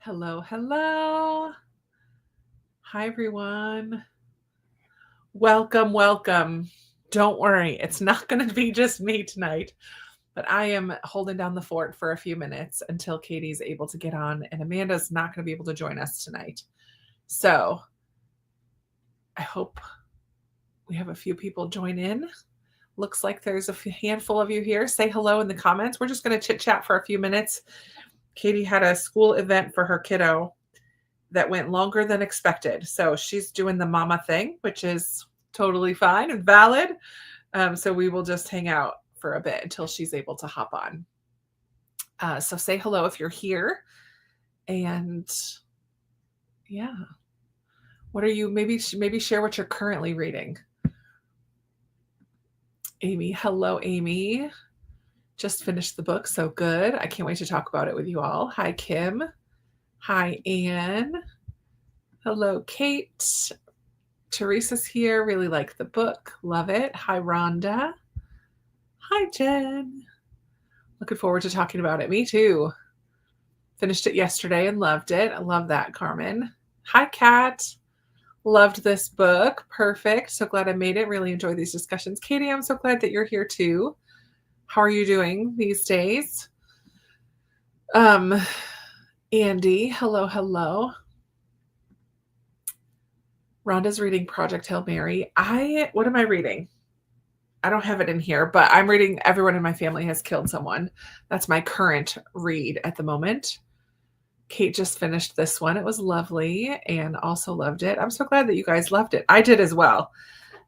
Hello, hello. Hi, everyone. Welcome, welcome. Don't worry, it's not going to be just me tonight, but I am holding down the fort for a few minutes until Katie's able to get on, and Amanda's not going to be able to join us tonight. So I hope we have a few people join in. Looks like there's a handful of you here. Say hello in the comments. We're just going to chit chat for a few minutes. Katie had a school event for her kiddo that went longer than expected. So she's doing the mama thing, which is totally fine and valid. So we will just hang out for a bit until she's able to hop on. So say hello if you're here. And yeah, what are you, maybe share what you're currently reading. Amy, hello, Amy. Just finished the book, so good. I can't wait to talk about it with you all. Hi, Kim. Hi, Anne. Hello, Kate. Teresa's here. Really like the book. Love it. Hi, Rhonda. Hi, Jen. Looking forward to talking about it. Me too. Finished it yesterday and loved it. I love that, Carmen. Hi, Kat. Loved this book. Perfect. So glad I made it. Really enjoy these discussions. Katie, I'm so glad that you're here too. How are you doing these days? Andy, hello, hello. Rhonda's reading Project Hail Mary. What am I reading? I don't have it in here, but I'm reading Everyone in My Family Has Killed Someone. That's my current read at the moment. Kate just finished this one. It was lovely and also loved it. I'm so glad that you guys loved it. I did as well.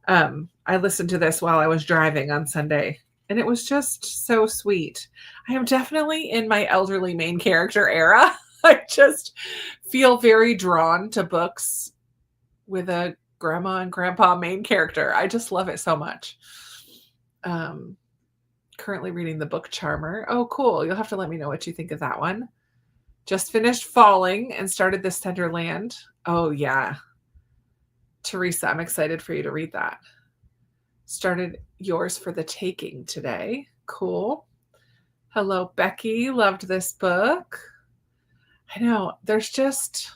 I listened to this while I was driving on Sunday, and it was just so sweet. I am definitely in my elderly main character era. I just feel very drawn to books with a grandma and grandpa main character. I just love it so much. Currently reading the book Charmer. Oh, cool. You'll have to let me know what you think of that one. Just finished Falling and started This Tender Land. Oh, yeah. Teresa, I'm excited for you to read that. Started Yours for the Taking today. Cool. Hello, Becky. Loved this book. I know. There's just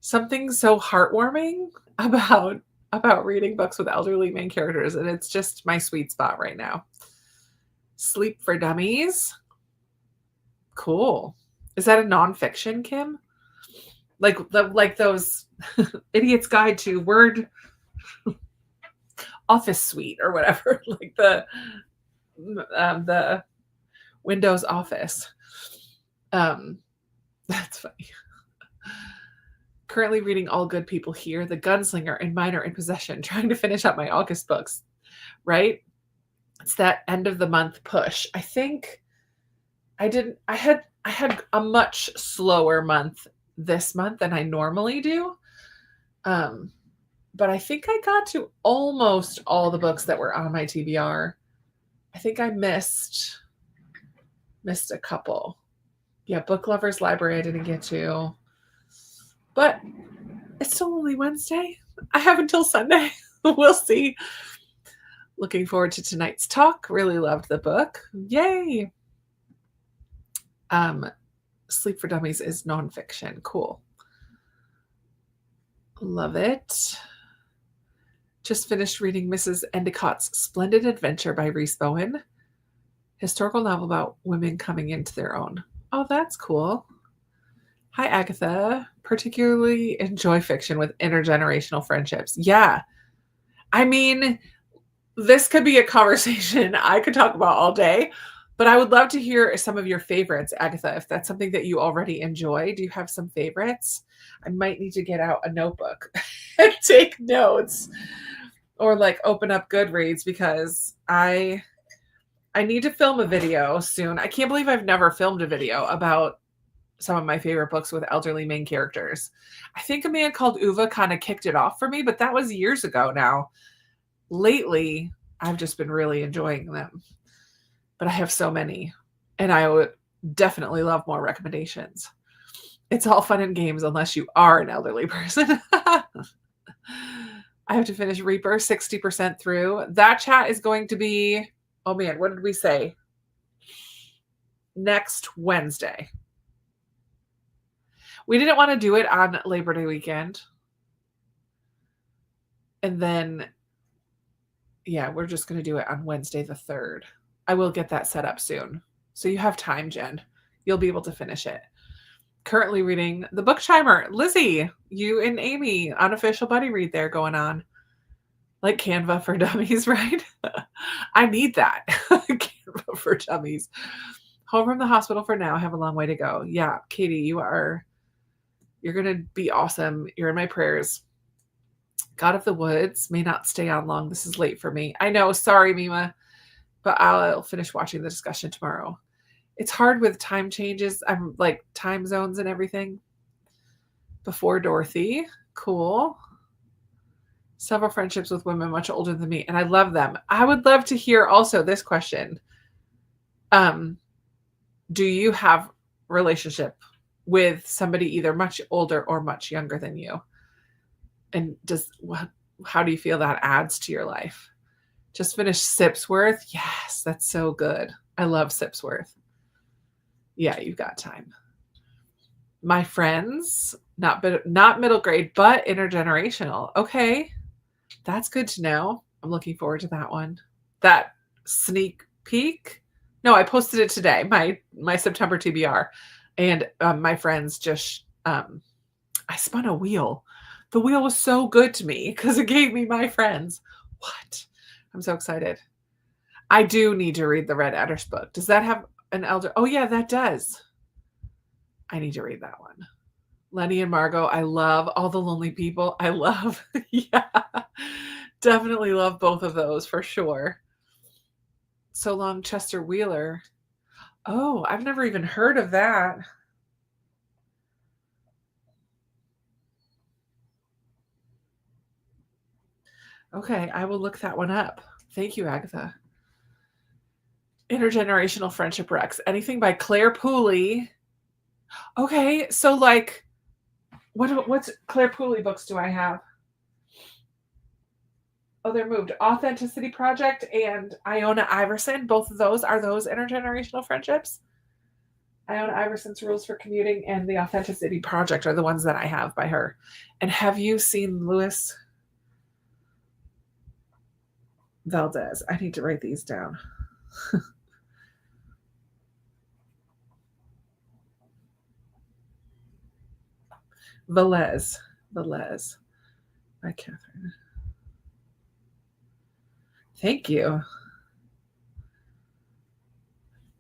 something so heartwarming about reading books with elderly main characters, and it's just my sweet spot right now. Sleep for Dummies. Cool. Is that a nonfiction, Kim? Like those Idiot's Guide to Word Office Suite or whatever, like the Windows Office. That's funny. Currently reading All Good People Here, The Gunslinger, and Minor in Possession, trying to finish up my August books, right? It's that end of the month push. I think I had a much slower month this month than I normally do. But I think I got to almost all the books that were on my TBR. I think I missed a couple. Yeah, Book Lovers Library I didn't get to. But it's still only Wednesday. I have until Sunday. We'll see. Looking forward to tonight's talk. Really loved the book. Yay. Sleep for Dummies is nonfiction. Cool. Love it. Just finished reading Mrs. Endicott's Splendid Adventure by Rhys Bowen. Historical novel about women coming into their own. Oh, that's cool. Hi, Agatha. Particularly enjoy fiction with intergenerational friendships. Yeah. I mean, this could be a conversation I could talk about all day, but I would love to hear some of your favorites, Agatha, if that's something that you already enjoy. Do you have some favorites? I might need to get out a notebook and take notes or like open up Goodreads because I need to film a video soon. I can't believe I've never filmed a video about some of my favorite books with elderly main characters. I think A Man Called Uva kind of kicked it off for me, but that was years ago now. Lately, I've just been really enjoying them. But I have so many, and I would definitely love more recommendations. It's all fun and games unless you are an elderly person. I have to finish Reaper 60% through. That chat is going to be, oh man, what did we say? Next Wednesday. We didn't want to do it on Labor Day weekend. And then, yeah, we're just going to do it on Wednesday the 3rd. I will get that set up soon. So you have time, Jen. You'll be able to finish it. Currently reading The Book Chimer. Lizzie, you and Amy, unofficial buddy read there going on. Like Canva for Dummies, right? I need that. Canva for Dummies. Home from the hospital for now. Have a long way to go. Yeah, Katie, you're going to be awesome. You're in my prayers. God of the Woods may not stay on long. This is late for me. I know. Sorry, Mima. But I'll finish watching the discussion tomorrow. It's hard with time changes. I'm like time zones and everything. Before Dorothy. Cool. Several friendships with women much older than me. And I love them. I would love to hear also this question. Do you have relationship with somebody either much older or much younger than you? And how do you feel that adds to your life? Just finished Sipsworth. Yes, that's so good. I love Sipsworth. Yeah, you've got time. My friends, not middle grade, but intergenerational. Okay, that's good to know. I'm looking forward to that one. That sneak peek. No, I posted it today. My September TBR, and my friends just. I spun a wheel. The wheel was so good to me because it gave me my friends. What? I'm so excited. I do need to read the Red Adder's book. Does that have an elder? Oh, yeah, that does. I need to read that one. Lenny and Margot. I love All the Lonely People. I love, yeah, definitely love both of those for sure. So Long, Chester Wheeler. Oh, I've never even heard of that. Okay, I will look that one up. Thank you, Agatha. Intergenerational Friendship Rex. Anything by Claire Pooley. Okay, so like, what's Claire Pooley books do I have? Oh, they're moved. Authenticity Project and Iona Iverson. Both of those are those intergenerational friendships. Iona Iverson's Rules for Commuting and the Authenticity Project are the ones that I have by her. And have you seen Lois Valdez? I need to write these down. Velez by Catherine. Thank you.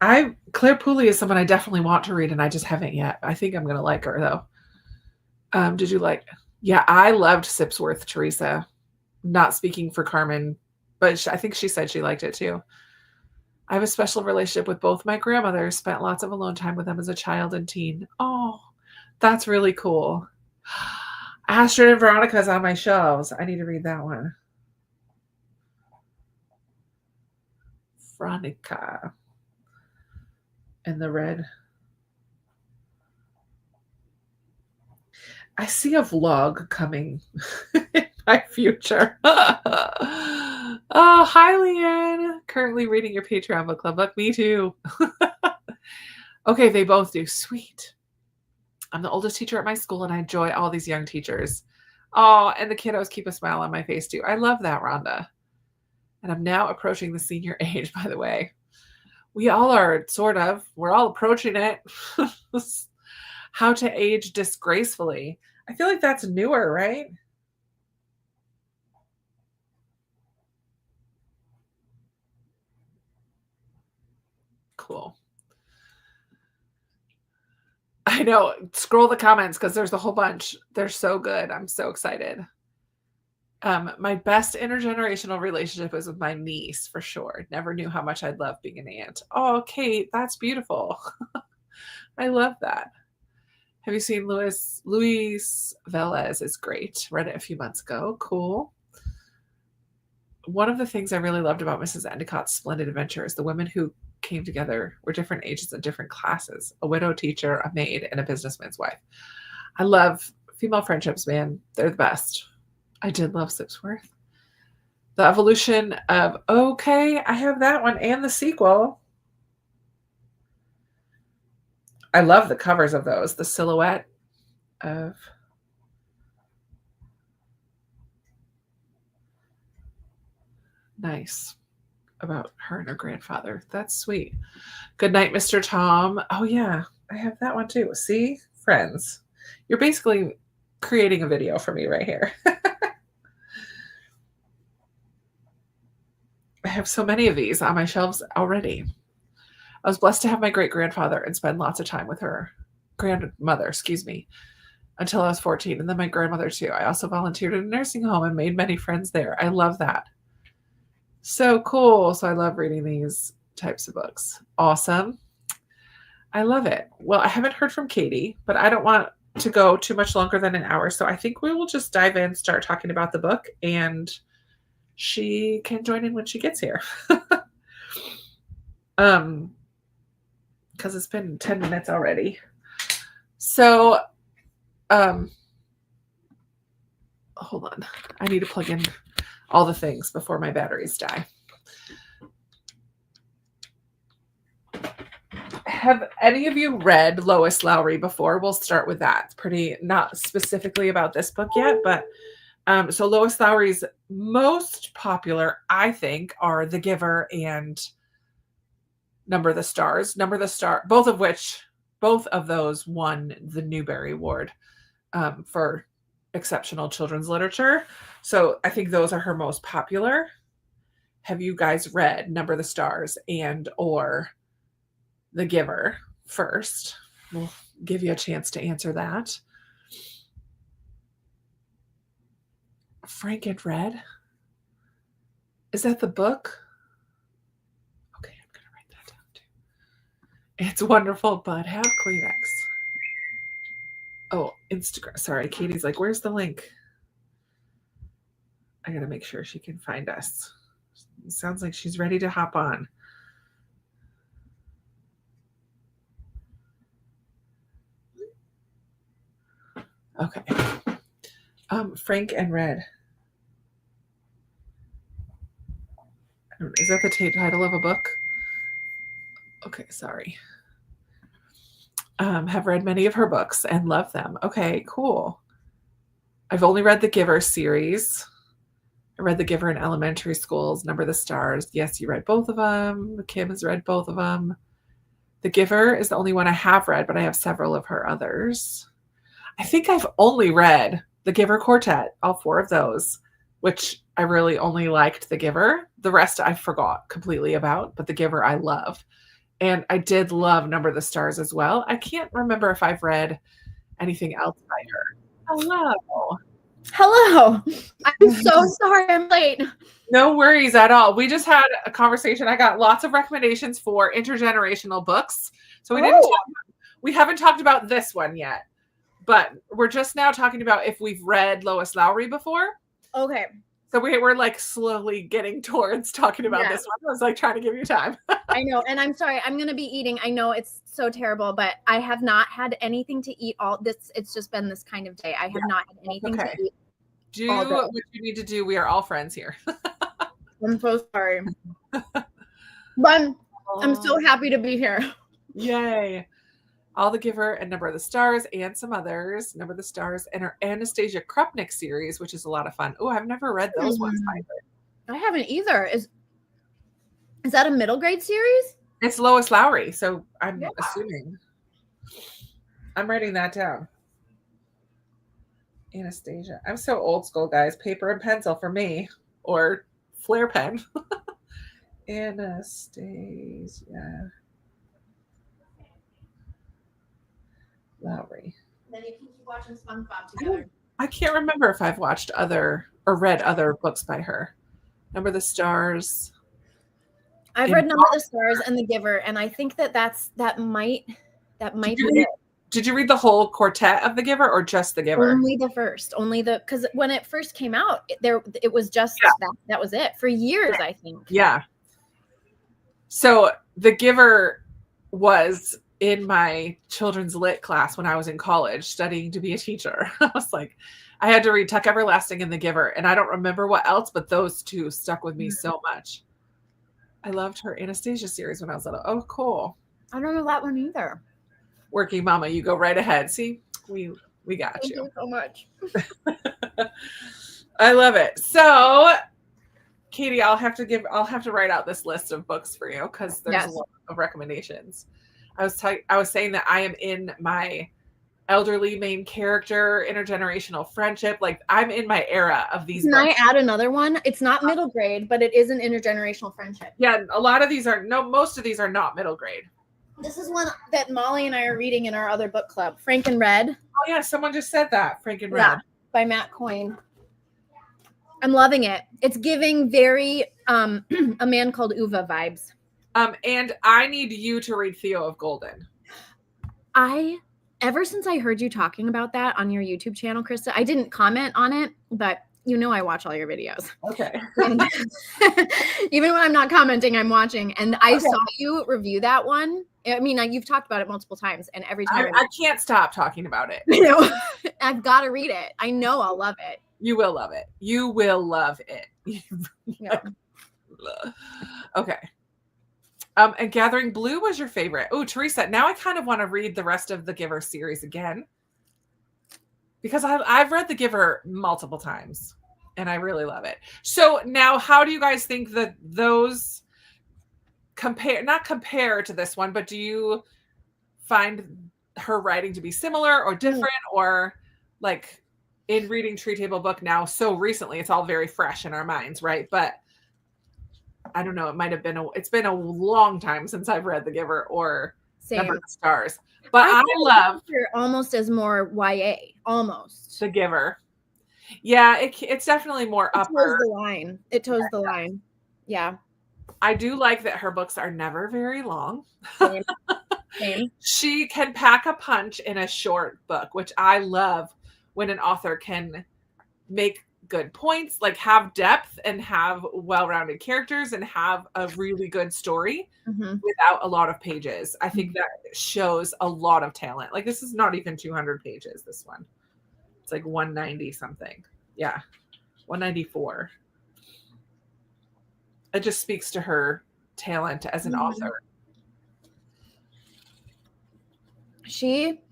Claire Pooley is someone I definitely want to read, and I just haven't yet. I think I'm going to like her, though. Did you like? Yeah, I loved Sipsworth, Teresa. Not speaking for Carmen, but I think she said she liked it, too. I have a special relationship with both my grandmothers. Spent lots of alone time with them as a child and teen. Oh, that's really cool. Astrid and Veronica's on my shelves. I need to read that one. Veronica. And the red. I see a vlog coming in my future. Oh, hi, Leanne. Currently reading your Patreon book club book. Me too. Okay, they both do. Sweet. I'm the oldest teacher at my school, and I enjoy all these young teachers. Oh, and the kiddos keep a smile on my face, too. I love that, Rhonda. And I'm now approaching the senior age, by the way. We all are, sort of. We're all approaching it. How to Age Disgracefully. I feel like that's newer, right? Cool. I know. Scroll the comments because there's a whole bunch. They're so good. I'm so excited. My best intergenerational relationship was with my niece, for sure. Never knew how much I'd love being an aunt. Oh, Kate, that's beautiful. I love that. Have you seen Luis Velez is great. Read it a few months ago. Cool. One of the things I really loved about Mrs. Endicott's Splendid Adventure is the women who came together were different ages and different classes. A widow teacher, a maid, and a businessman's wife. I love female friendships, man. They're the best. I did love Sipsworth. The Evolution of... Okay, I have that one and the sequel. I love the covers of those. The silhouette. of nice about her and her grandfather. That's sweet. Good night, Mr. Tom. Oh yeah, I have that one too. See, friends, you're basically creating a video for me right here. I have so many of these on my shelves already. I was blessed to have my great grandfather and spend lots of time with her grandmother, excuse me, until I was 14, and then my grandmother too. I also volunteered in a nursing home and made many friends there. I love that. So cool. So I love reading these types of books. Awesome. I love it. Well, I haven't heard from Katie, but I don't want to go too much longer than an hour. So I think we will just dive in, start talking about the book, and she can join in when she gets here. Because it's been 10 minutes already. So, hold on. I need to plug in all the things before my batteries die. Have any of you read Lois Lowry before? We'll start with that. It's pretty, not specifically about this book yet, but so Lois Lowry's most popular, I think, are The Giver and Number the Stars. Number the Star, both of those won the Newbery Award for exceptional children's literature. So I think those are her most popular. Have you guys read Number the Stars and or The Giver first? We'll give you a chance to answer that. Frank and Red. Is that the book? Okay, I'm going to write that down too. It's wonderful, but have Kleenex. Oh, Instagram. Sorry, Katie's like, where's the link? I got to make sure she can find us. It sounds like she's ready to hop on. Okay. Frank and Red. Is that the title of a book? Okay, sorry. Have read many of her books and love them. Okay, cool. I've only read the Giver series. I read The Giver in elementary schools. Number the Stars. Yes, you read both of them. Kim has read both of them. The Giver is the only one I have read, but I have several of her others. I think I've only read The Giver Quartet, all 4 of those, which I really only liked The Giver. The rest I forgot completely about, but The Giver I love. And I did love Number the Stars as well. I can't remember if I've read anything else by her. Hello. Hello. I'm so sorry I'm late. No worries at all. We just had a conversation. I got lots of recommendations for intergenerational books. So we haven't talked about this one yet, but we're just now talking about if we've read Lois Lowry before. Okay. So we're like slowly getting towards talking about this one. I was like trying to give you time. I know. And I'm sorry. I'm going to be eating. I know it's so terrible, but I have not had anything to eat all this. It's just been this kind of day. I have not had anything to eat. Do what you need to do. We are all friends here. I'm so sorry. But I'm so happy to be here. Yay. All the Giver and Number of the Stars and some others. Number of the Stars and her Anastasia Krupnik series, which is a lot of fun. Oh, I've never read those ones either. I haven't either. Is that a middle grade series? It's Lois Lowry, so I'm assuming. I'm writing that down. Anastasia. I'm so old school, guys. Paper and pencil for me, or Flair pen. Anastasia Lowry. Then you can keep watching SpongeBob together. I can't remember if I've watched read other books by her. Number of the Stars. I've read Number of the Stars and The Giver, and I think that might be it. Did you read the whole quartet of The Giver or just The Giver? Only the first. Because when it first came out, it was just that was it for years, I think. Yeah. So The Giver was in my children's lit class when I was in college studying to be a teacher. I was like, I had to read Tuck Everlasting and The Giver, and I don't remember what else, but those 2 stuck with me so much. I loved her Anastasia series when I was little. Oh, cool. I don't know that one either. Working Mama, you go right ahead. See, we We got Thank you. you so much. I love it. So, Katie, I'll have to write out this list of books for you because there's a lot of recommendations. I was saying that I am in my elderly main character, intergenerational friendship. Like I'm in my era of these Can books. I add another one? It's not middle grade, but it is an intergenerational friendship. Yeah, a lot of these are most of these are not middle grade. This is one that Molly and I are reading in our other book club, Frank and Red. Oh yeah, someone just said that. Frank and Red. Yeah, by Matt Coyne. I'm loving it. It's giving very A Man Called Uva vibes. And I need you to read Theo of Golden. Ever since I heard you talking about that on your YouTube channel, Krista, I didn't comment on it, but you know I watch all your videos. Okay. Even when I'm not commenting, I'm watching. And I saw you review that one. I mean, you've talked about it multiple times, and every time I can't stop talking about it. You know, I've got to read it. I know I'll love it. You will love it. You will love it. Yeah. Okay. And Gathering Blue was your favorite. Oh, Teresa, now I kind of want to read the rest of the Giver series again. Because I've read The Giver multiple times and I really love it. So now how do you guys think that those not compare to this one, but do you find her writing to be similar or different or like in reading Tree Table Book now so recently, it's all very fresh in our minds, right? But I don't know. It might have been it's been a long time since I've read The Giver or Number of the Stars. But I love almost as more YA, almost The Giver. Yeah, it's definitely more upper. It toes the line. It toes the line. Yeah. I do like that her books are never very long. Same. She can pack a punch in a short book, which I love when an author can make good points, like have depth and have well-rounded characters and have a really good story without a lot of pages. I think that shows a lot of talent. Like this is not even 200 pages, this one. It's like 190 something. Yeah. 194. It just speaks to her talent as an author. She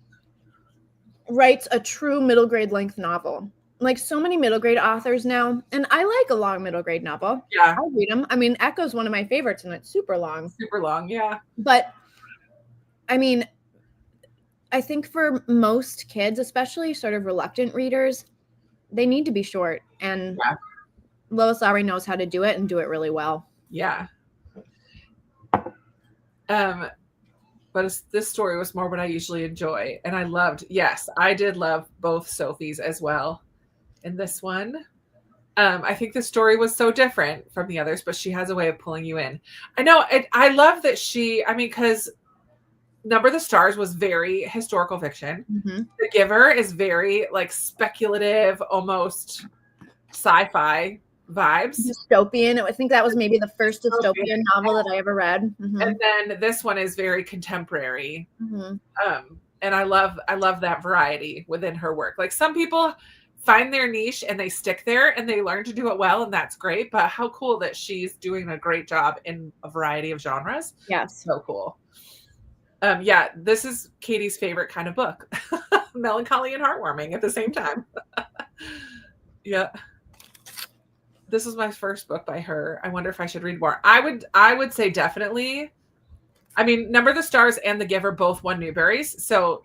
writes a true middle grade length novel. Like so many middle grade authors now, and I like a long middle grade novel. Yeah, I'll read them. I mean, Echo's one of my favorites, and it's super long. Super long, yeah. But I mean, I think for most kids, especially sort of reluctant readers, they need to be short. And Lois Lowry knows how to do it and do it really well. Yeah. But this story was more what I usually enjoy, and I did love both Sophies as well. In this one, I think the story was so different from the others, but she has a way of pulling you in. I know. I love that because Number of the Stars was very historical fiction. The Giver is very like speculative, almost sci-fi vibes. Dystopian. I think that was maybe the first dystopian novel that I ever read. And then this one is very contemporary. And I love that variety within her work. Like some people find their niche and they stick there and they learn to do it well, and that's great. But how cool that she's doing a great job in a variety of genres. Yes. So cool. Yeah, this is Katie's favorite kind of book. Melancholy and heartwarming at the same time. Yeah. This was my first book by her. I wonder if I should read more. I would say definitely. I mean, Number of the Stars and The Giver both won Newberries, so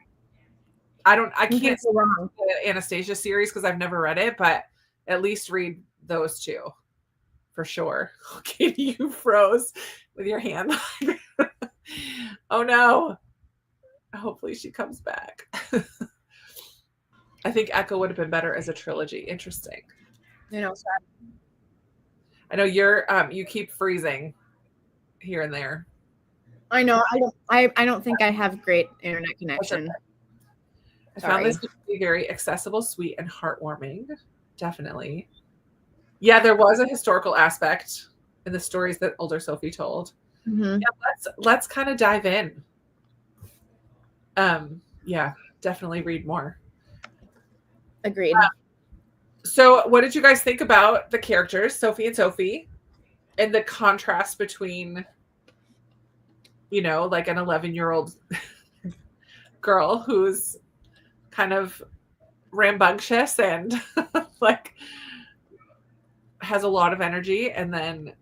I can't say wrong the Anastasia series because I've never read it, but at least read those two for sure. Okay, you froze with your hand. Oh no. Hopefully she comes back. I think Echo would have been better as a trilogy. Interesting. You know, I know you keep freezing here and there. I know. I don't think I have great internet connection. I found this to be very accessible, sweet, and heartwarming. Definitely. Yeah, there was a historical aspect in the stories that older Sophie told. Yeah, let's kind of dive in. Yeah, definitely read more. Agreed. So what did you guys think about the characters, Sophie and Sophie, and the contrast between, like an 11-year-old girl who's kind of rambunctious and like has a lot of energy, and then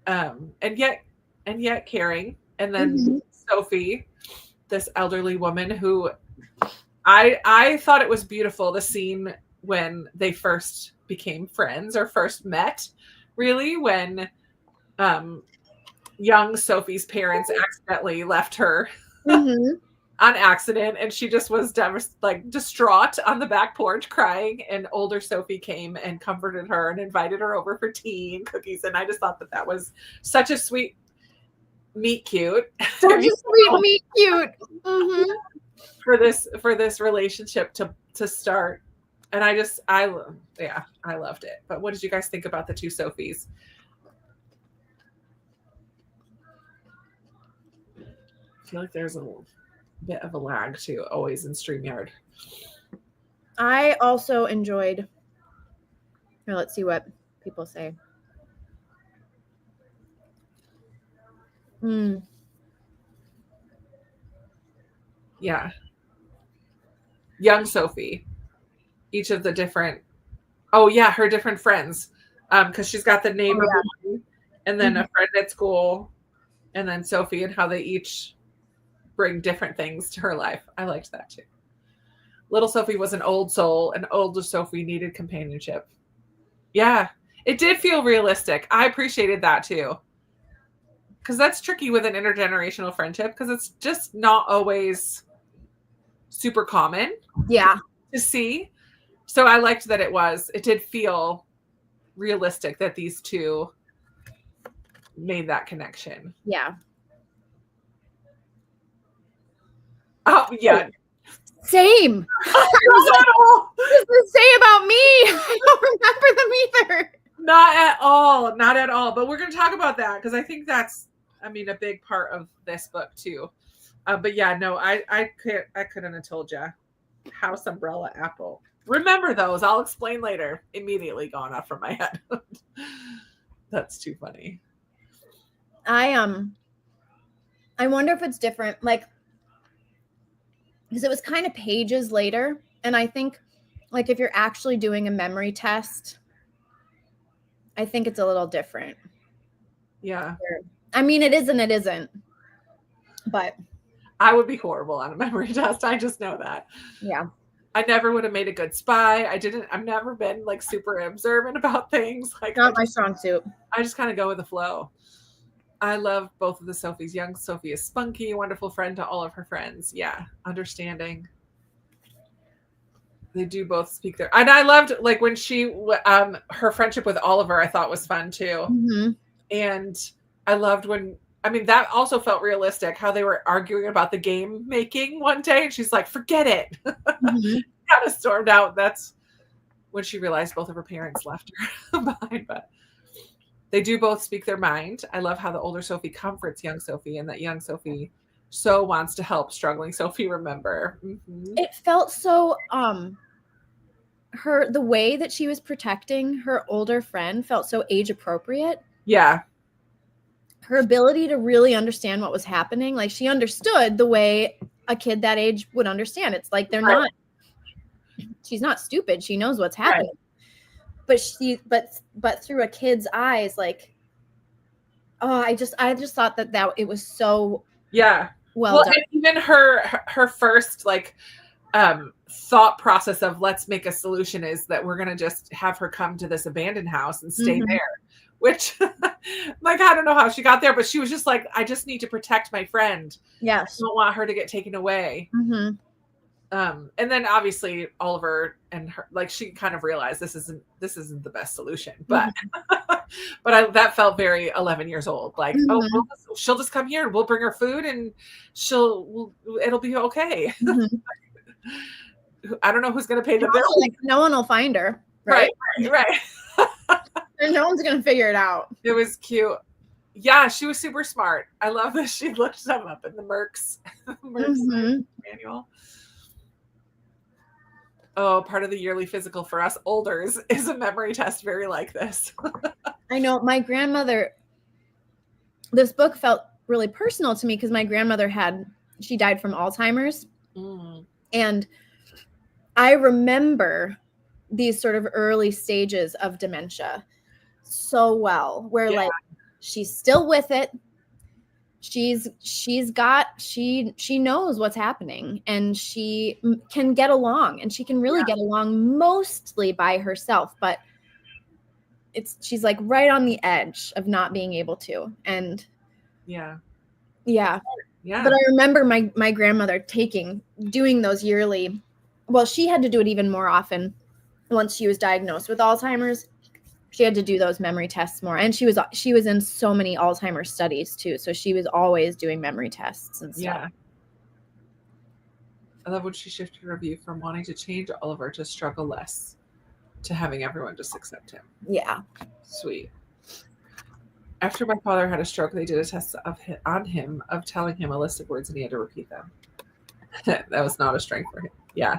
and yet caring. And then Sophie, this elderly woman who I thought it was beautiful, the scene when they first became friends or first met, really, when young Sophie's parents accidentally left her on accident, and she just was distraught on the back porch crying, and older Sophie came and comforted her and invited her over for tea and cookies. And I just thought that was such a sweet meet cute. Such a sweet meet cute. For this relationship to start. And I loved it. But what did you guys think about the two Sophies? I feel like there's a bit of a lag too, always in StreamYard. I also enjoyed. Here, let's see what people say. Yeah. Young Sophie. Each of the different, her different friends. Because she's got the neighbor one, and then a friend at school, and then Sophie, and how they each bring different things to her life. I liked that too. Little Sophie was an old soul, and older Sophie needed companionship. Yeah, it did feel realistic. I appreciated that too. Because that's tricky with an intergenerational friendship, because it's just not always super common to see. So I liked that it did feel realistic that these two made that connection. Yeah. Oh, yeah. Same. What does this say about me? I don't remember them either. Not at all. Not at all. But we're going to talk about that, because I think that's, a big part of this book too. But yeah, no, I couldn't have told you. House, umbrella, apple. Remember those. I'll explain later. Immediately gone off from my head. That's too funny. I wonder if it's different, like, because it was kind of pages later, and I think, like, if you're actually doing a memory test, I think it's a little different. Yeah. It is and it isn't. But I would be horrible on a memory test. I just know that. Yeah. I never would have made a good spy. I've never been like super observant about things. Like, not my strong suit. I just kind of go with the flow. I love both of the Sophies. Young Sophie is spunky, wonderful friend to all of her friends. Yeah, understanding. They do both speak their. And I loved, like, when she, her friendship with Oliver, I thought was fun too. And I loved when, that also felt realistic, how they were arguing about the game making one day, and she's like, forget it. Kind of stormed out. That's when she realized both of her parents left her behind. But they do both speak their mind. I love how the older Sophie comforts young Sophie, and that young Sophie so wants to help struggling Sophie remember. It felt so, the way that she was protecting her older friend felt so age appropriate. Yeah. Her ability to really understand what was happening. Like, she understood the way a kid that age would understand. It's like, she's not stupid. She knows what's happening. Right. But through a kid's eyes, like, I just thought that it was so well done. And even her first, like, thought process of let's make a solution is that we're going to just have her come to this abandoned house and stay there, which like, I don't know how she got there, but she was just like, I just need to protect my friend. Yes. I don't want her to get taken away. And then obviously Oliver and her, like, she kind of realized this isn't the best solution, but but that felt very 11 years old. Like, she'll just come here and we'll bring her food and it'll be okay. I don't know who's going to pay the bill. Like, no one will find her. Right. And no one's going to figure it out. It was cute. Yeah, she was super smart. I love that she looked them up in the Merck's manual. Oh, part of the yearly physical for us olders is a memory test very like this. I know. My grandmother, this book felt really personal to me because my grandmother she died from Alzheimer's. And I remember these sort of early stages of dementia so well, where like she's still with it. She knows what's happening, and she can get along, and she can really get along mostly by herself, but she's like right on the edge of not being able to. And yeah. But I remember my grandmother doing those yearly, well, she had to do it even more often once she was diagnosed with Alzheimer's. She had to do those memory tests more, and she was in so many Alzheimer's studies too, so she was always doing memory tests and stuff. Yeah. I love when she shifted her view from wanting to change Oliver to struggle less to having everyone just accept him. Yeah. Sweet. After my father had a stroke, they did a test on him of telling him a list of words and he had to repeat them. That was not a strength for him. Yeah.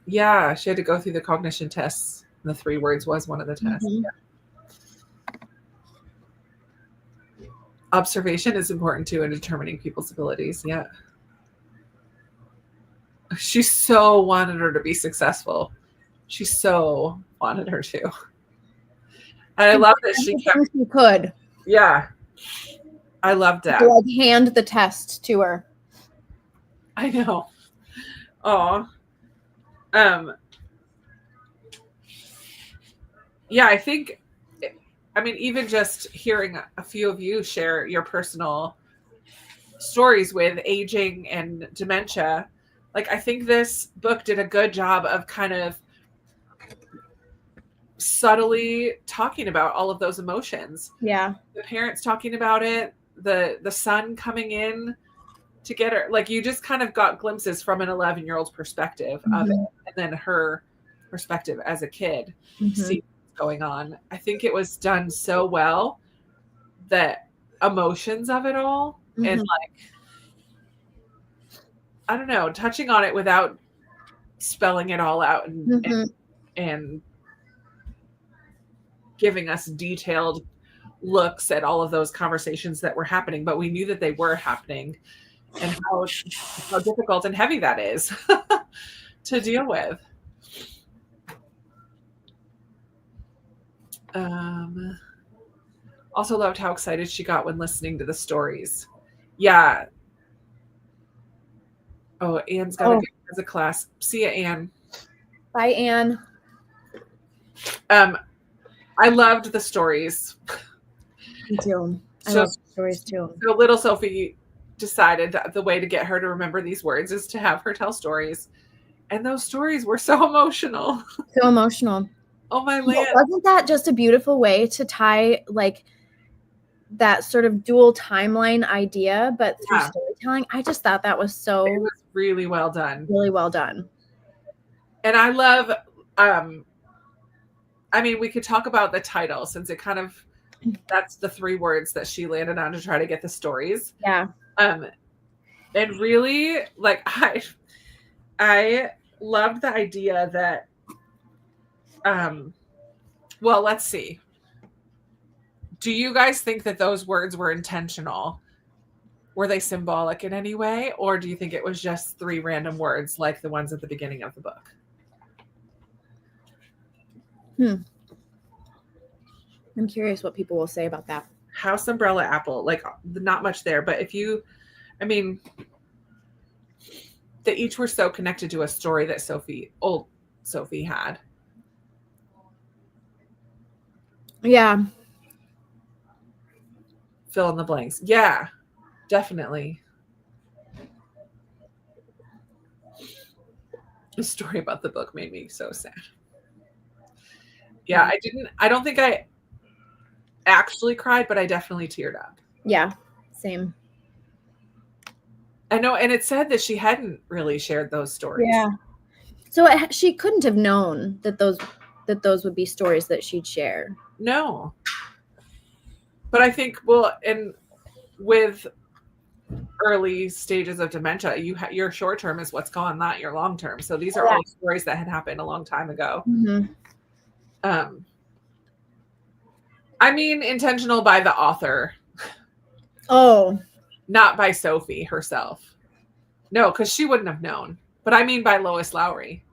Yeah, she had to go through the cognition tests. The 3 words was one of the tests. Mm-hmm. Yeah. Observation is important too in determining people's abilities. Yeah. She so wanted her to be successful. She so wanted her to. And I love that she could. Yeah. I loved that. Like hand the test to her. I know. Oh. Yeah, I think, I mean, even just hearing a few of you share your personal stories with aging and dementia, like, I think this book did a good job of kind of subtly talking about all of those emotions. Yeah. The parents talking about it, the son coming in to get her, like, you just kind of got glimpses from an 11-year-old's perspective of it, and then her perspective as a kid, see what's going on. I think it was done so well, that emotions of it all, and like, I don't know, touching on it without spelling it all out and giving us detailed looks at all of those conversations that were happening, but we knew that they were happening, and how difficult and heavy that is to deal with. Also loved how excited she got when listening to the stories. Yeah. Oh, Anne's got to go as a class. See ya, Anne. Bye, Anne. I loved the stories. Me too. I love stories too. So little Sophie decided that the way to get her to remember these words is to have her tell stories. And those stories were so emotional. So emotional. Oh, my land. Wasn't that just a beautiful way to tie, like, that sort of dual timeline idea, but through storytelling? I just thought that was so... It was really well done. Really well done. And I love... I mean, we could talk about the title, since it kind of... That's the 3 words that she landed on to try to get the stories. Yeah. And really, like, I loved the idea that... well, let's see. Do you guys think that those words were intentional? Were they symbolic in any way? Or do you think it was just 3 random words like the ones at the beginning of the book? I'm curious what people will say about that. House, umbrella, apple. Like, not much there. But if you, I mean, they each were so connected to a story that old Sophie had. Yeah. Fill in the blanks. Yeah, definitely. The story about the book made me so sad. Yeah, I don't think I actually cried, but I definitely teared up. Yeah, same. I know, and it said that she hadn't really shared those stories. Yeah. So she couldn't have known that those would be stories that she'd share. No. But I think, well, and with early stages of dementia, your short term is what's gone, not your long term. So these are all stories that had happened a long time ago. I mean, intentional by the author. Oh. Not by Sophie herself. No, because she wouldn't have known. But I mean by Lois Lowry.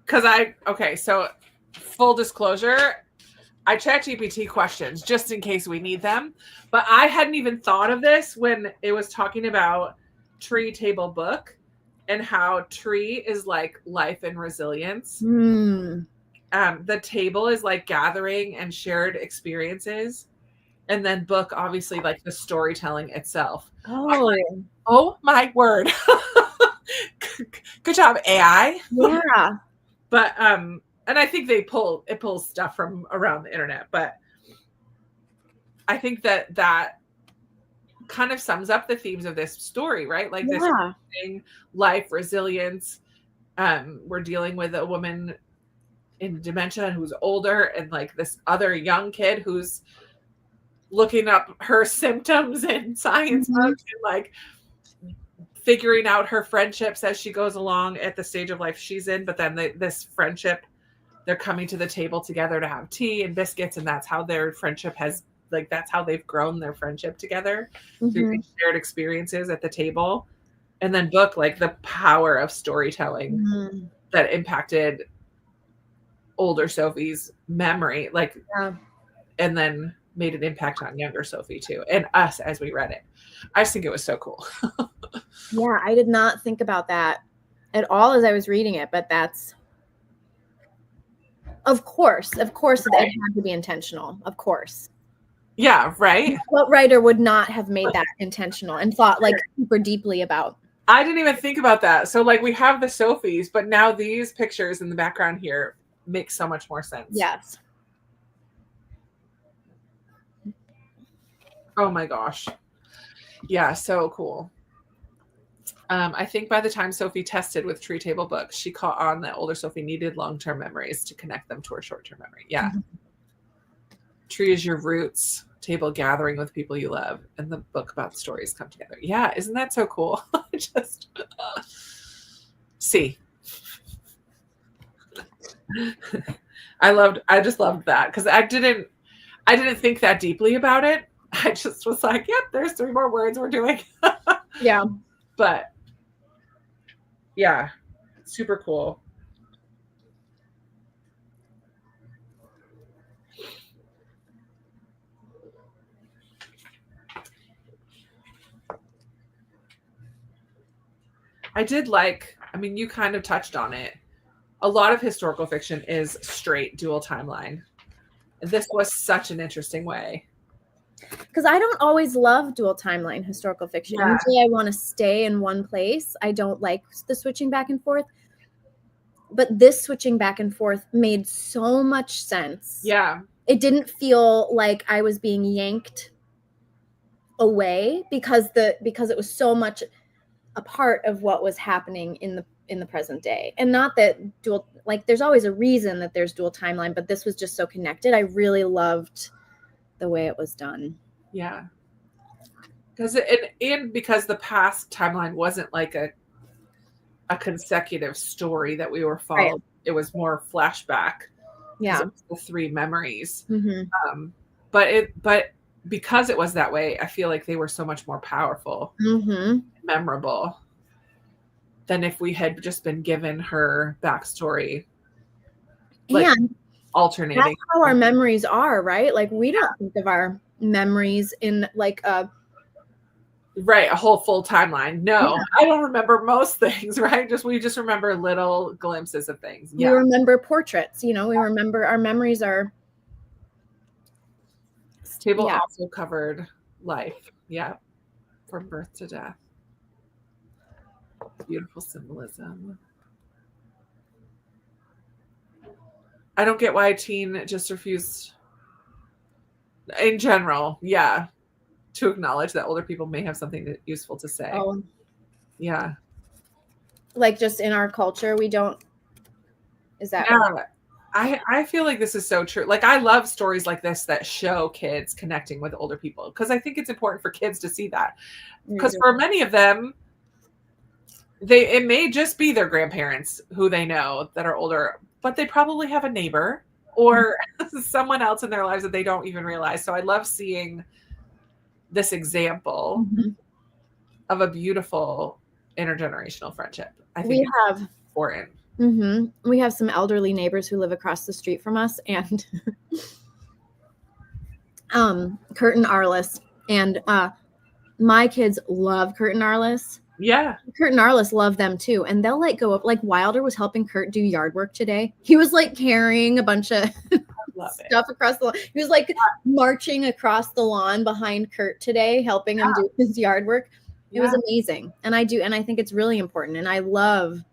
Because so full disclosure, I chat GPT questions just in case we need them. But I hadn't even thought of this when it was talking about tree table book and how tree is like life and resilience. The table is like gathering and shared experiences. And then book, obviously, like the storytelling itself. Oh, oh my word. Good job, AI. Yeah. But and I think it pulls stuff from around the internet, but I think that kind of sums up the themes of this story, right? Like this thing, life, resilience. We're dealing with a woman in dementia who's older, and like this other young kid who's looking up her symptoms in science books and like figuring out her friendships as she goes along at the stage of life she's in. But then this friendship, they're coming to the table together to have tea and biscuits, and that's how their friendship has, like, that's how they've grown their friendship together through shared experiences at the table. And then book, like the power of storytelling that impacted older Sophie's memory, like, and then made an impact on younger Sophie too, and us as we read it. I just think it was so cool. Yeah, I did not think about that at all as I was reading it, but that's, of course, it had to be intentional, of course. Yeah, right. What writer would not have made that intentional and thought like super deeply about? I didn't even think about that. So like we have the Sophies, but now these pictures in the background here make so much more sense. Yes. Oh my gosh. Yeah, so cool. I think by the time Sophie tested with Tree Table Books, she caught on that older Sophie needed long-term memories to connect them to her short-term memory. Yeah. Tree is your roots, table gathering with people you love, and the book about stories come together. Yeah, isn't that so cool? Just see. I just loved that because I didn't think that deeply about it. I just was like, yep, there's 3 more words we're doing. Yeah. But yeah, super cool. I did like, I mean, you kind of touched on it. A lot of historical fiction is straight dual timeline. This was such an interesting way. Because I don't always love dual timeline historical fiction. Yeah. Usually I want to stay in one place. I don't like the switching back and forth. But this switching back and forth made so much sense. Yeah. It didn't feel like I was being yanked away because it was so much a part of what was happening in the present day. And not that dual, like there's always a reason that there's dual timeline, but this was just so connected. I really loved the way it was done. Yeah. Because because the past timeline wasn't like a consecutive story that we were following. Right. It was more flashback. Yeah. It was the 3 memories. But because it was that way, I feel like they were so much more powerful, memorable than if we had just been given her backstory. Like, and alternating. That's how our memories are, right? Like we don't think of our memories in like a whole full timeline. No, I don't remember most things, right? We just remember little glimpses of things. We remember portraits, we remember our memories are. This table also covered life. Yeah. From birth to death. Beautiful symbolism. I don't get why a teen just refused in general. Yeah. To acknowledge that older people may have something useful to say. Oh. Yeah. Like just in our culture, we don't. Is that? Yeah. I feel like this is so true. Like I love stories like this that show kids connecting with older people because I think it's important for kids to see that. Because for many of them, it may just be their grandparents who they know that are older, but they probably have a neighbor or someone else in their lives that they don't even realize. So I love seeing this example of a beautiful intergenerational friendship. I think We it's have important. we have some elderly neighbors who live across the street from us, and Kurt and Arliss, and my kids love Kurt and Arliss. Yeah. Kurt and Arliss love them too, and they'll like go up. Like Wilder was helping Kurt do yard work today. He was like carrying a bunch of stuff across the lawn. He was like marching across the lawn behind Kurt today, helping him do his yard work. It was amazing, and I think it's really important, and I love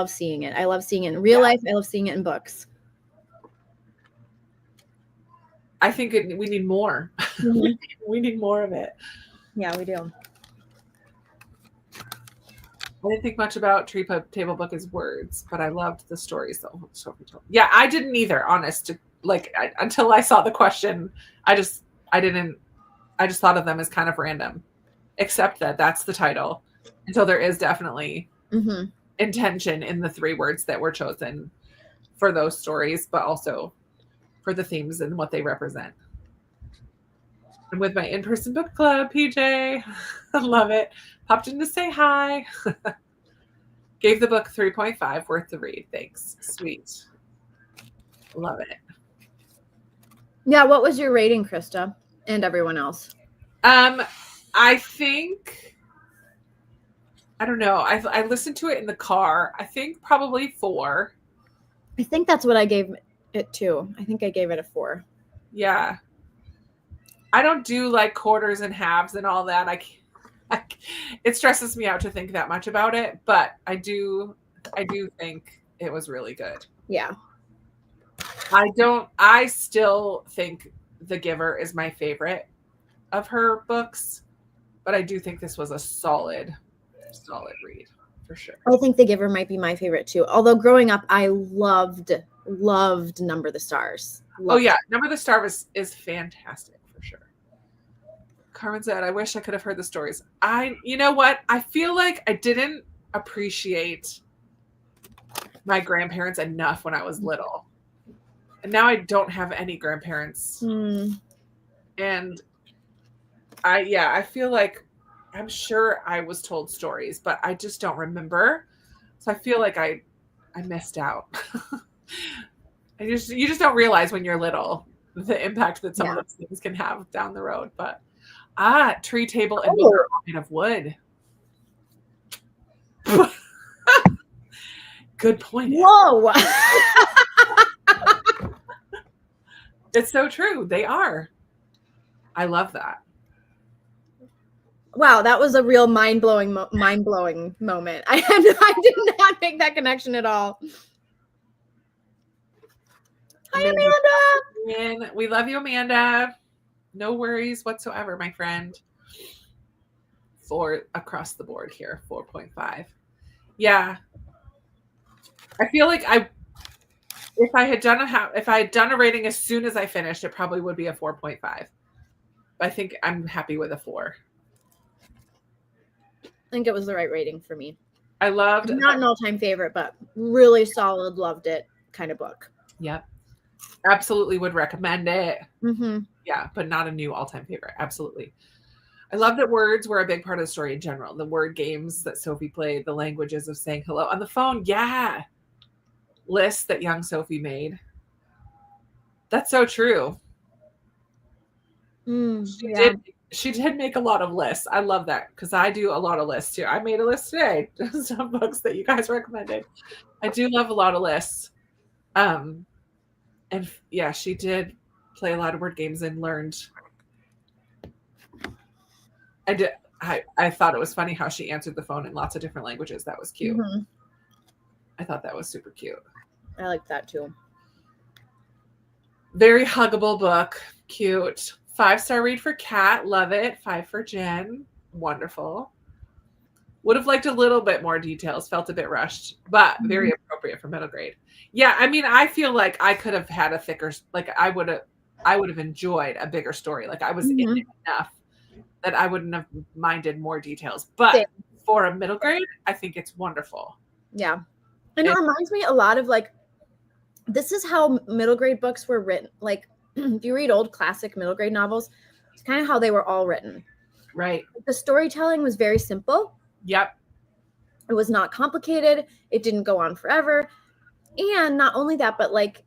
seeing it. I love seeing it in real life. I love seeing it in books. I think we need more. Mm-hmm. We need more of it. Yeah, we do. I didn't think much about Tree Table Book as words, but I loved the stories that Sophie told. Yeah, I didn't either, until I saw the question. I just thought of them as kind of random, except that that's the title. And so there is definitely intention in the 3 words that were chosen for those stories, but also for the themes and what they represent. And with my in-person book club, PJ, I love it. Popped in to say hi. Gave the book 3.5, worth the read. Thanks. Sweet. Love it. Yeah, what was your rating, Krista, and everyone else? I think, I don't know. I listened to it in the car. I think probably 4. I think that's what I gave it too. I think I gave it a 4. Yeah. I don't do like quarters and halves and all that. It stresses me out to think that much about it, but I do think it was really good. Yeah. I still think The Giver is my favorite of her books, but I do think this was a solid read for sure. I think The Giver might be my favorite too. Although growing up, I loved Number the Stars. Number the Stars is fantastic for sure. Carmen said, I wish I could have heard the stories. You know what? I feel like I didn't appreciate my grandparents enough when I was little. And now I don't have any grandparents. And I feel like I'm sure I was told stories, but I just don't remember. So I feel like I missed out. You just don't realize when you're little the impact that some of those things can have down the road. But Tree Table and Book are made of wood. Good point. Whoa. It's so true. They are. I love that. Wow, that was a real mind-blowing moment. I did not make that connection at all. Hi, Amanda. We love you, Amanda. No worries whatsoever, my friend. 4 across the board here, 4.5. Yeah. I feel like if I had done a rating as soon as I finished, it probably would be a 4.5. I think I'm happy with a 4. I think it was the right rating for me. I loved not an all-time favorite, but really solid, loved it kind of book. Yep. Absolutely would recommend it. Mm-hmm. Yeah, but not a new all-time favorite. Absolutely. I love that words were a big part of the story in general. The word games that Sophie played, the languages of saying hello on the phone. Yeah. Lists that young Sophie made. That's so true. She did make a lot of lists. I love that because I do a lot of lists too. I made a list today. Some books that you guys recommended. I do love a lot of lists. And yeah, she did play a lot of word games and learned. I thought it was funny how she answered the phone in lots of different languages. That was cute. Mm-hmm. I thought that was super cute. I like that too. Very huggable book. Cute. 5-star read for Kat. Love it. 5 for Jen. Wonderful. Would have liked a little bit more details. Felt a bit rushed, but very appropriate for middle grade. Yeah, I mean, I feel like I could have had a thicker, like I would have enjoyed a bigger story. Like I was in it enough that I wouldn't have minded more details. But for a middle grade, I think it's wonderful. Yeah. And it reminds me a lot of like, this is how middle grade books were written. Like if you read old classic middle grade novels, it's kind of how they were all written. Right. The storytelling was very simple. Yep. It was not complicated. It didn't go on forever. And not only that, but like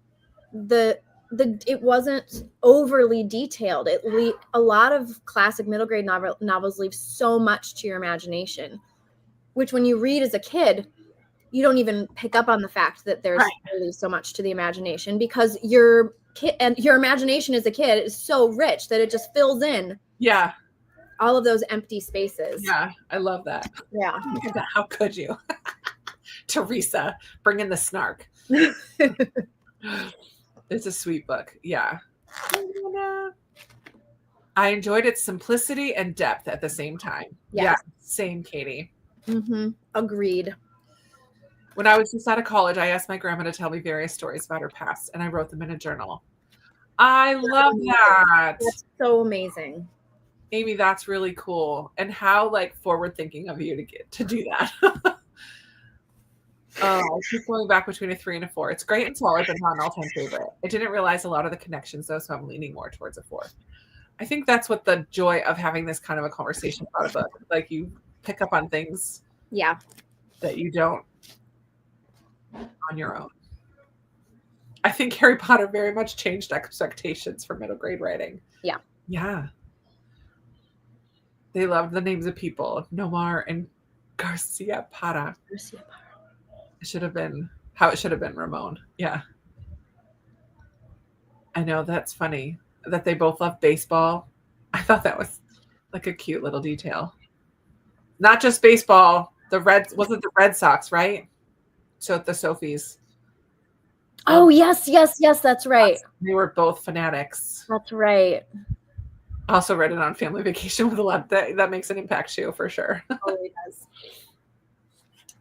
it wasn't overly detailed. A lot of classic middle grade novels leave so much to your imagination, which when you read as a kid, you don't even pick up on the fact that there's really so much to the imagination, because your imagination as a kid is so rich that it just fills in all of those empty spaces. Yeah, I love that. Yeah. How could you? Teresa, bring in the snark. It's a sweet book. Yeah. I enjoyed its simplicity and depth at the same time. Yes. Yeah, same, Katie. Agreed. When I was just out of college, I asked my grandma to tell me various stories about her past, and I wrote them in a journal. I love that. That's so amazing. Amy, that's really cool. And how like forward thinking of you to do that. Keep going back between a 3 and a 4. It's great and solid, but not an all-time favorite. I didn't realize a lot of the connections though, so I'm leaning more towards a 4. I think that's what the joy of having this kind of a conversation about a book. Like you pick up on things that you don't on your own. I think Harry Potter very much changed expectations for middle grade writing. Yeah. They loved the names of people, Nomar and Garcia Parra. It should have been how it should have been Ramon. Yeah. I know, that's funny that they both love baseball. I thought that was like a cute little detail. Not just baseball. Wasn't the Red Sox, right? So the Sophies. Oh, yes, that's right. They were both fanatics. That's right. Also read it on Family Vacation with a lot. That makes an impact too, for sure. Oh, it does.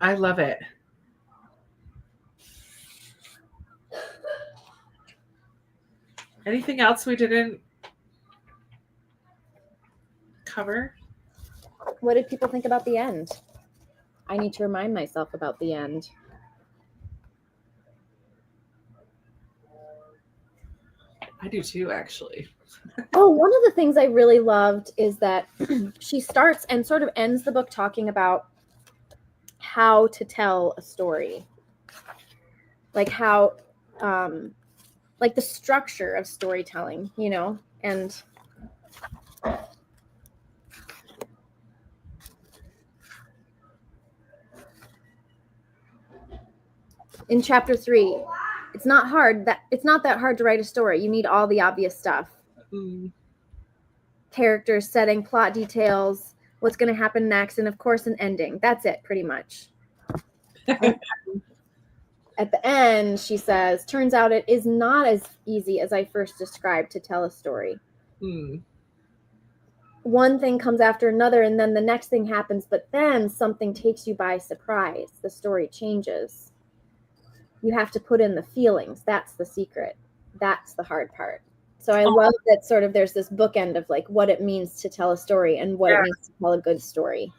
I love it. Anything else we didn't cover? What did people think about the end? I need to remind myself about the end. I do too, actually. Oh, one of the things I really loved is that she starts and sort of ends the book talking about how to tell a story. Like how, like the structure of storytelling, and in chapter 3, it's not that hard to write a story. You need all the obvious stuff. Characters, setting, plot details, what's going to happen next, and of course an ending. That's it, pretty much. At the end, she says, turns out it is not as easy as I first described to tell a story. One thing comes after another, and then the next thing happens, but then something takes you by surprise. The story changes. You have to put in the feelings. That's the secret. That's the hard part. So I love that sort of there's this bookend of like what it means to tell a story and what it means to tell a good story.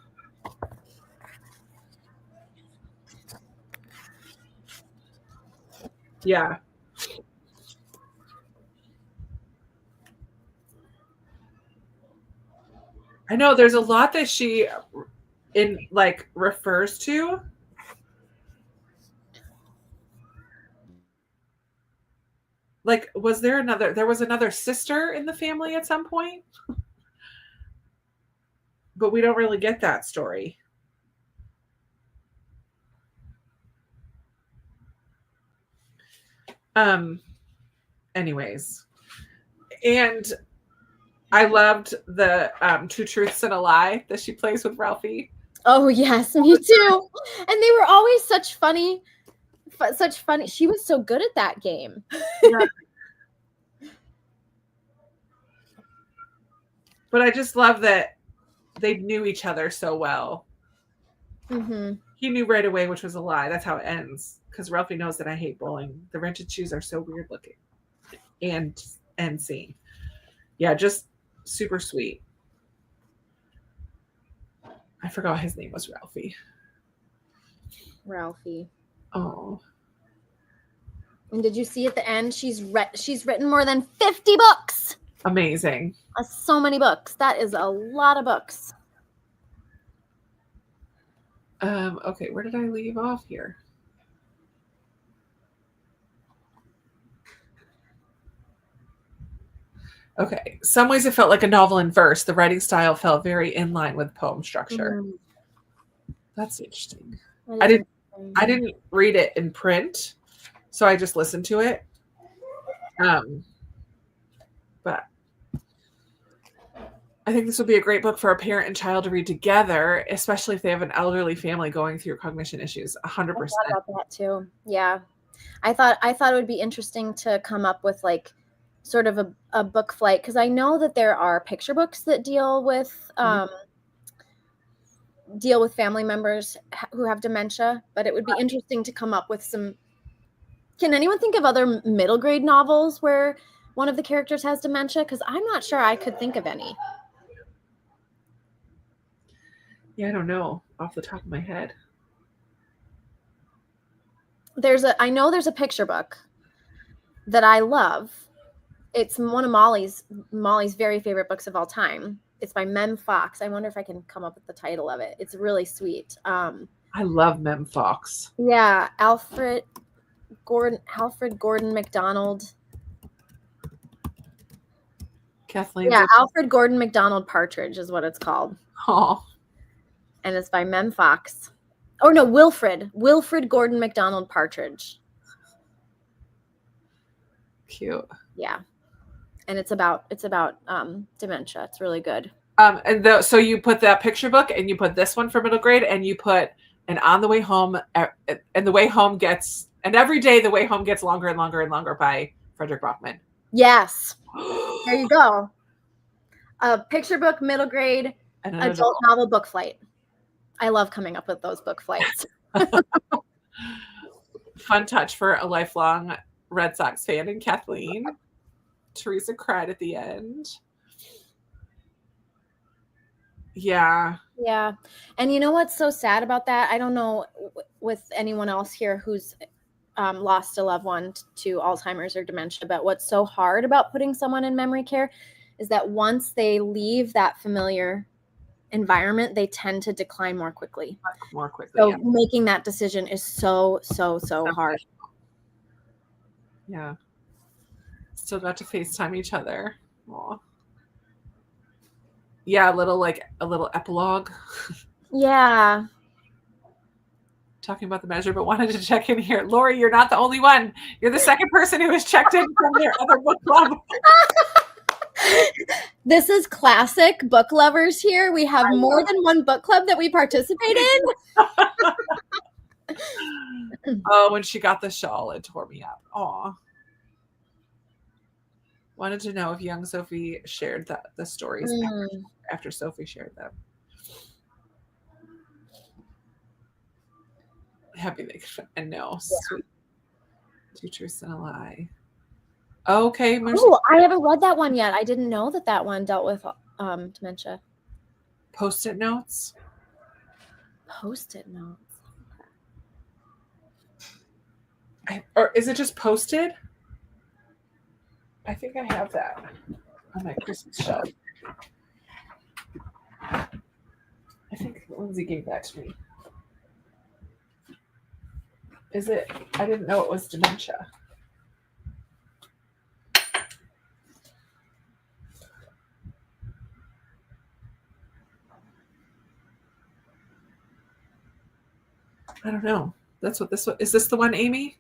Yeah. I know there's a lot that she refers to. Like, there was another sister in the family at some point? But we don't really get that story. Anyways. And I loved the 2 Truths and a Lie that she plays with Ralphie. Oh, yes, me too. And they were always such funny. She was so good at that game. Yeah. But I just love that they knew each other so well. He knew right away which was a lie. That's how it ends. Because Ralphie knows that I hate bowling. The rented shoes are so weird looking. And seen. Yeah, just super sweet. I forgot his name was Ralphie. Ralphie. Oh. And did you see at the end she's written more than 50 books? Amazing. So many books. That is a lot of books. Okay, where did I leave off here? Okay. Some ways it felt like a novel in verse. The writing style felt very in line with poem structure. That's interesting. I didn't read it in print, so I just listened to it. But I think this would be a great book for a parent and child to read together, especially if they have an elderly family going through cognition issues. 100%. I thought about that too. Yeah. I thought it would be interesting to come up with like sort of a book flight, because I know that there are picture books that deal with family members who have dementia, but it would be interesting to come up with some. Can anyone think of other middle grade novels where one of the characters has dementia? Because I'm not sure I could think of any. Yeah, I don't know off the top of my head. I know there's a picture book that I love. It's one of Molly's very favorite books of all time. It's by Mem Fox. I wonder if I can come up with the title of it. It's really sweet. I love Mem Fox. Yeah, Alfred Gordon MacDonald. Kathleen. Yeah, Alfred Gordon MacDonald Partridge is what it's called. Oh. And it's by Mem Fox. Oh no, Wilfred Gordon MacDonald Partridge. Cute. Yeah. And it's about dementia. It's really good. So you put that picture book and you put this one for middle grade, and you put an On the Way Home, and the way home gets, and every day the way home gets longer and longer and longer by Frederick Bachman. Yes. There you go. A picture book, middle grade, and an adult novel book flight. I love coming up with those book flights. Fun touch for a lifelong Red Sox fan and Kathleen. Teresa cried at the end. Yeah. Yeah. And you know what's so sad about that? I don't know with anyone else here who's lost a loved one to Alzheimer's or dementia, but what's so hard about putting someone in memory care is that once they leave that familiar environment, they tend to decline more quickly. So yeah. Making that decision is so hard. Yeah. Still got to FaceTime each other. Aww. Yeah, a little epilogue. Yeah. Talking about the measure, but wanted to check in here. Lowry, you're not the only one. You're the second person who has checked in from their other book club. This is classic book lovers here. We have more than one book club that we participate in. Oh, when she got the shawl, it tore me up. Aw. Wanted to know if young Sophie shared the stories after Sophie shared them. Happy they could, and no. Yeah. Two truths and a lie. Okay. Oh, I haven't read that one yet. I didn't know that one dealt with dementia. Post-it notes. Post-it notes. Or is it just posted? I think I have that on my Christmas shelf. I think Lindsay gave that to me. Is it? I didn't know it was dementia. I don't know. That's what this one is. This the one, Amy?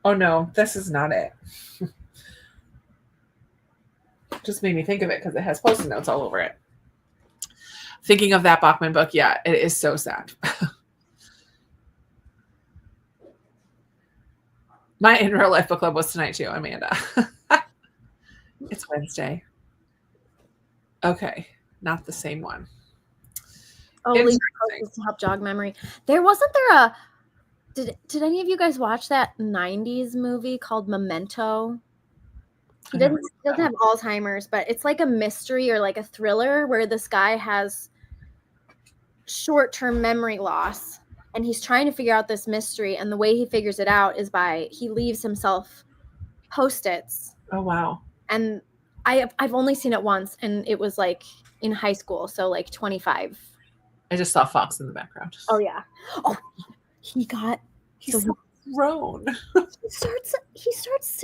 Oh no, this is not it. Just made me think of it because it has post-it notes all over it. Thinking of that Bachman book, yeah, it is so sad. My in real life book club was tonight too, Amanda. It's Wednesday. Okay, not the same one. Oh, to help jog memory. Wasn't there a? Did any of you guys watch that '90s movie called Memento? He doesn't have Alzheimer's, but it's like a mystery or like a thriller where this guy has short-term memory loss, and he's trying to figure out this mystery, and the way he figures it out is he leaves himself Post-its. Oh, wow. And I've only seen it once, and it was like in high school, so like 25. I just saw Fox in the background. Oh yeah. Oh, he's so grown. He starts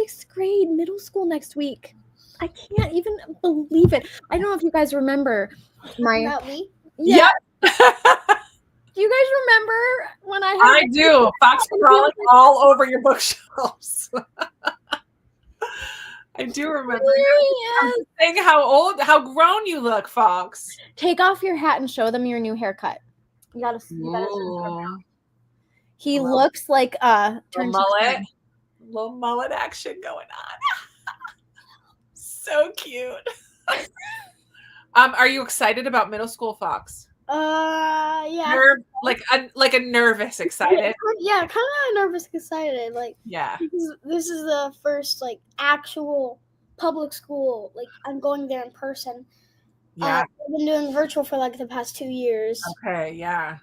6th grade, middle school next week. I can't even believe it. I don't know if you guys remember About me? Yeah. Do you guys remember when I do. Fox crawling all over your bookshelves. I do remember. I'm saying how grown you look, Fox. Take off your hat and show them your new haircut. You gotta he looks like little mullet action going on. So cute. Are you excited about middle school, Fox? Yeah. Like a nervous excited. Yeah, kind of nervous excited. Like, yeah. This is the first like actual public school. Like, I'm going there in person. Yeah. I've been doing virtual for like the past 2 years. Okay. Yeah.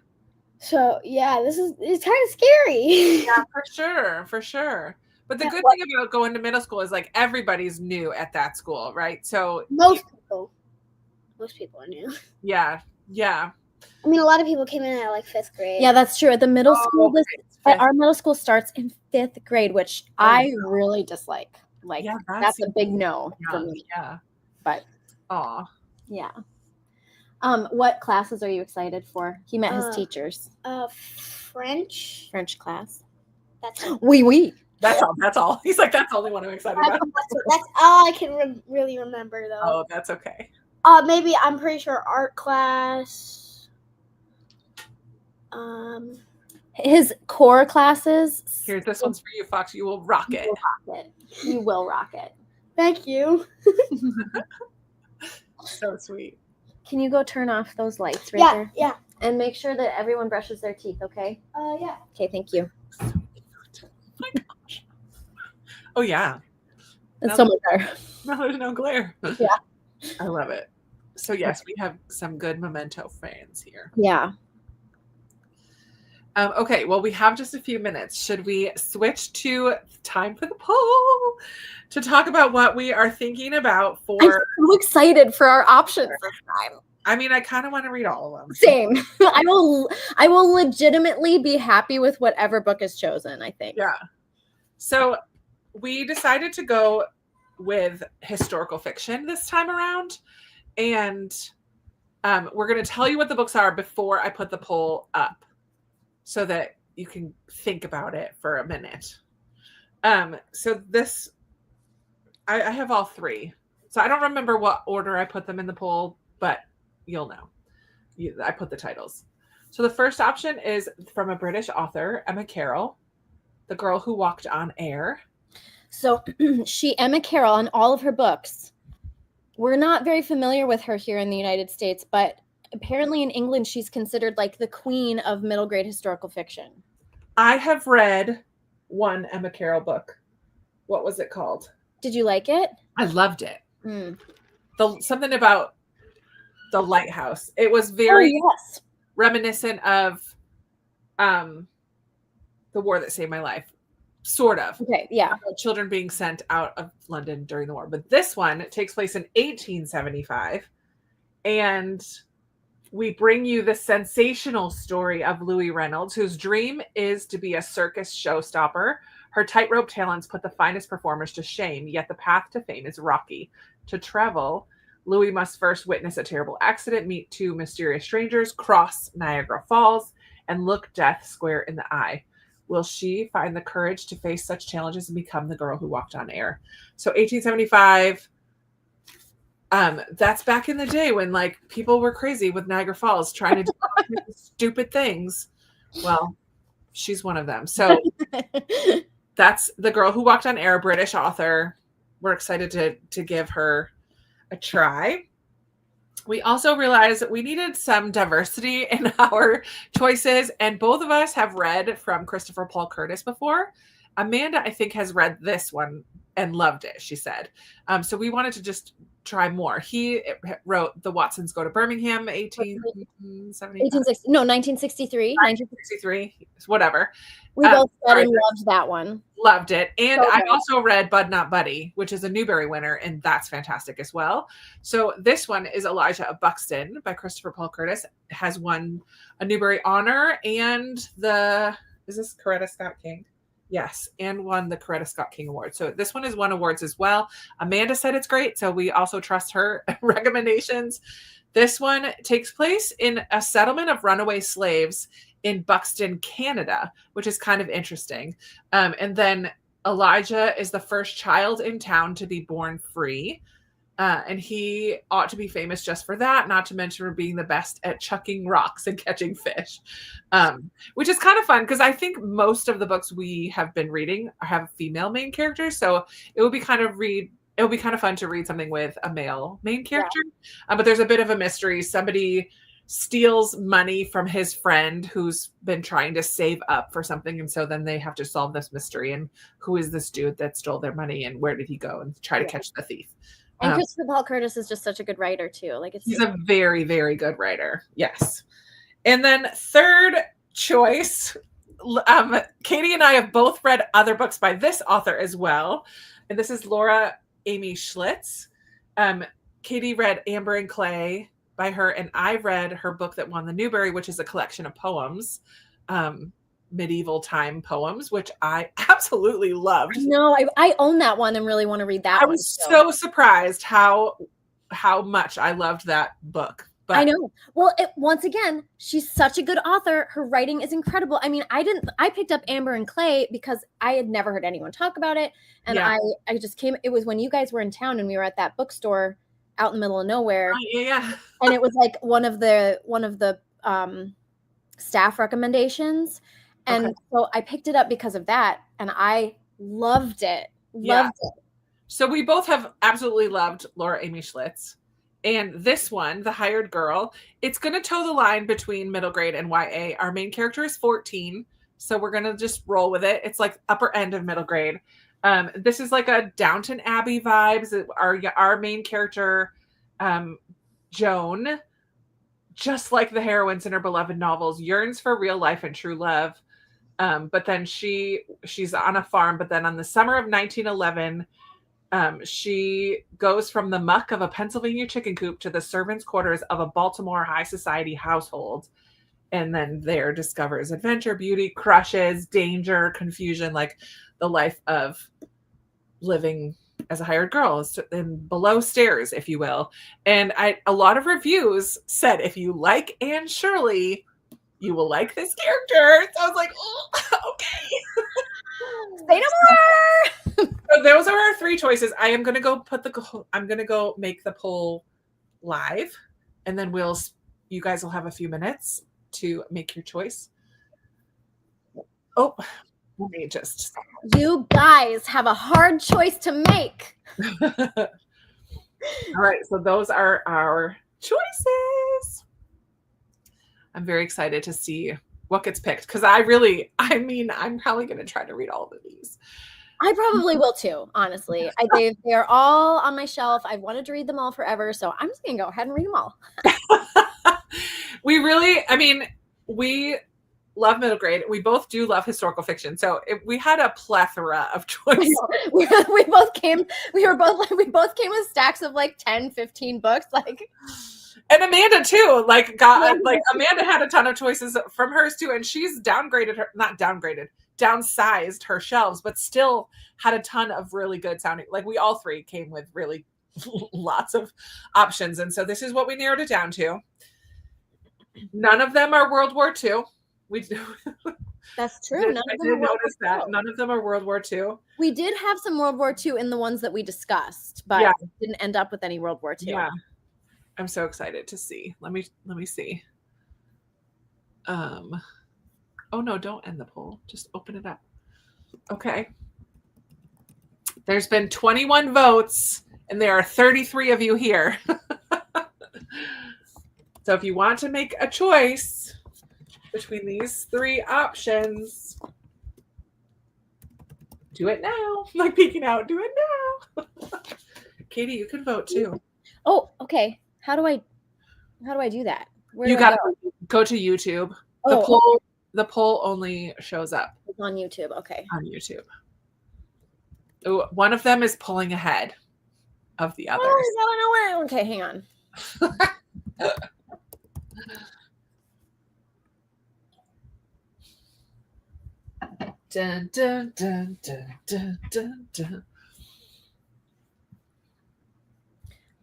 So yeah, it's kind of scary. Yeah, for sure. But the good thing about going to middle school is like everybody's new at that school, right? So most people are new. Yeah. I mean, a lot of people came in at like 5th grade. Yeah, that's true. At the middle school, our middle school starts in 5th grade, which I really dislike. Like, that's a big no for me. Yeah. But yeah. What classes are you excited for? He met his teachers. French class. That's all. Oui. That's all. He's like, that's the only one I'm excited about. That's all I can really remember, though. Oh, that's okay. Maybe I'm pretty sure art class. His core classes. Here, this one's for you, Fox. You will rock it. You will rock it. Thank you. So sweet. Can you go turn off those lights right there? Yeah. And make sure that everyone brushes their teeth, okay? Yeah. Okay, thank you. Oh my gosh. Oh, yeah. It's so much better. No, there's no glare. Yeah. I love it. So, yes, we have some good Memento fans here. Yeah. Okay, well, we have just a few minutes. Should we switch to time for the poll to talk about what we are thinking about for... I'm so excited for our options this time. I mean, I kind of want to read all of them. Same. I will legitimately be happy with whatever book is chosen, I think. Yeah. So we decided to go with historical fiction this time around. And we're going to tell you what the books are before I put the poll up so that you can think about it for a minute. So this, I have all three. So I don't remember what order I put them in the poll, but you'll know. I put the titles. So the first option is from a British author, Emma Carroll, The Girl Who Walked on Air. So Emma Carroll, on all of her books, we're not very familiar with her here in the United States, but apparently in England, she's considered like the queen of middle grade historical fiction. I have read one Emma Carroll book. What was it called? Did you like it? I loved it. Something about the lighthouse. It was very reminiscent of The War That Saved My Life. Sort of. Okay, yeah. Children being sent out of London during the war. But this one takes place in 1875. And we bring you the sensational story of Louis Reynolds, whose dream is to be a circus showstopper. Her tightrope talents put the finest performers to shame, yet the path to fame is rocky. To travel, Louis must first witness a terrible accident, meet two mysterious strangers, cross Niagara Falls, and look death square in the eye. Will she find the courage to face such challenges and become the girl who walked on air? So 1875, that's back in the day when like people were crazy with Niagara Falls trying to do stupid things. Well, she's one of them. So that's The Girl Who Walked on Air, British author. We're excited to give her a try. We also realized that we needed some diversity in our choices, and both of us have read from Christopher Paul Curtis before. Amanda, I think, has read this one and loved it, she said. So we wanted to just try more. He wrote The Watsons Go to Birmingham, 1870. 1963. 1963, whatever. We both read and loved that one. Loved it. And So I good. also read Bud Not Buddy, which is a Newbery winner, and that's fantastic as well. So this one is Elijah of Buxton by Christopher Paul Curtis. Has won a Newbery honor and is this Coretta Scott King? Yes, and won the Coretta Scott King Award. So this one has won awards as well. Amanda said it's great, so we also trust her recommendations. This one takes place in a settlement of runaway slaves in Buxton, Canada, which is kind of interesting. And then Elijah is the first child in town to be born free. And he ought to be famous just for that, not to mention for being the best at chucking rocks and catching fish, which is kind of fun because I think most of the books we have been reading have female main characters. So it would be kind of fun to read something with a male main character. Yeah. But there's a bit of a mystery. Somebody steals money from his friend who's been trying to save up for something. And so then they have to solve this mystery. And who is this dude that stole their money and where did he go, and try to catch the thief. And Christopher Paul Curtis is just such a good writer too. Like he's a very, very good writer. Yes. And then third choice, Katie and I have both read other books by this author as well. And this is Laura Amy Schlitz. Katie read Amber and Clay by her, and I read her book that won the Newbery, which is a collection of poems, medieval time poems, which I absolutely loved. No, I own that one and really want to read that one. I was so surprised how much I loved that book. But I know. Well, once again, she's such a good author. Her writing is incredible. I mean, I picked up Amber and Clay because I had never heard anyone talk about it. And I just came, it was when you guys were in town and we were at that bookstore out in the middle of nowhere. Yeah. And it was like one of the staff recommendations. And so I picked it up because of that. And I loved it. Loved it. So we both have absolutely loved Laura Amy Schlitz. And this one, The Hired Girl, it's going to toe the line between middle grade and YA. Our main character is 14. So we're going to just roll with it. It's like upper end of middle grade. This is like a Downton Abbey vibes. Our main character, Joan, just like the heroines in her beloved novels, yearns for real life and true love. But then she's on a farm. But then on the summer of 1911, she goes from the muck of a Pennsylvania chicken coop to the servants' quarters of a Baltimore high society household. And then there discovers adventure, beauty, crushes, danger, confusion, like the life of living as a hired girl and below stairs, if you will. And a lot of reviews said, if you like Anne Shirley, you will like this character. So I was like, oh, okay. Say no more. So those are our three choices. I'm gonna go make the poll live, and then you guys will have a few minutes to make your choice. Oh, let me just. You guys have a hard choice to make. All right, so those are our choices. I'm very excited to see what gets picked because I'm probably going to try to read all of these. I probably will too, honestly. They're all on my shelf. I've wanted to read them all forever, so I'm just going to go ahead and read them all. We love middle grade. We both do love historical fiction. So we had a plethora of choices. we both came with stacks of like 10, 15 books. And Amanda too, Amanda had a ton of choices from hers too. And she's downsized her shelves, but still had a ton of really good sounding, like we all three came with really lots of options. And so this is what we narrowed it down to. None of them are World War II. We do. That's true. I did notice that. None of them are World War II. We did have some World War II in the ones that we discussed, but didn't end up with any World War II. Yeah. I'm so excited to see. Let me see. Oh no, don't end the poll. Just open it up. Okay. There's been 21 votes and there are 33 of you here. So if you want to make a choice between these three options, do it now. I'm like peeking out. Do it now. Katie, you can vote too. Oh, okay. How do I do that? Where You do I gotta go? go to YouTube. Oh, The poll only shows up it's on YouTube. Okay. on YouTube. Ooh, one of them is pulling ahead of the others. Oh, okay, hang on. Dun, dun, dun, dun, dun, dun, dun.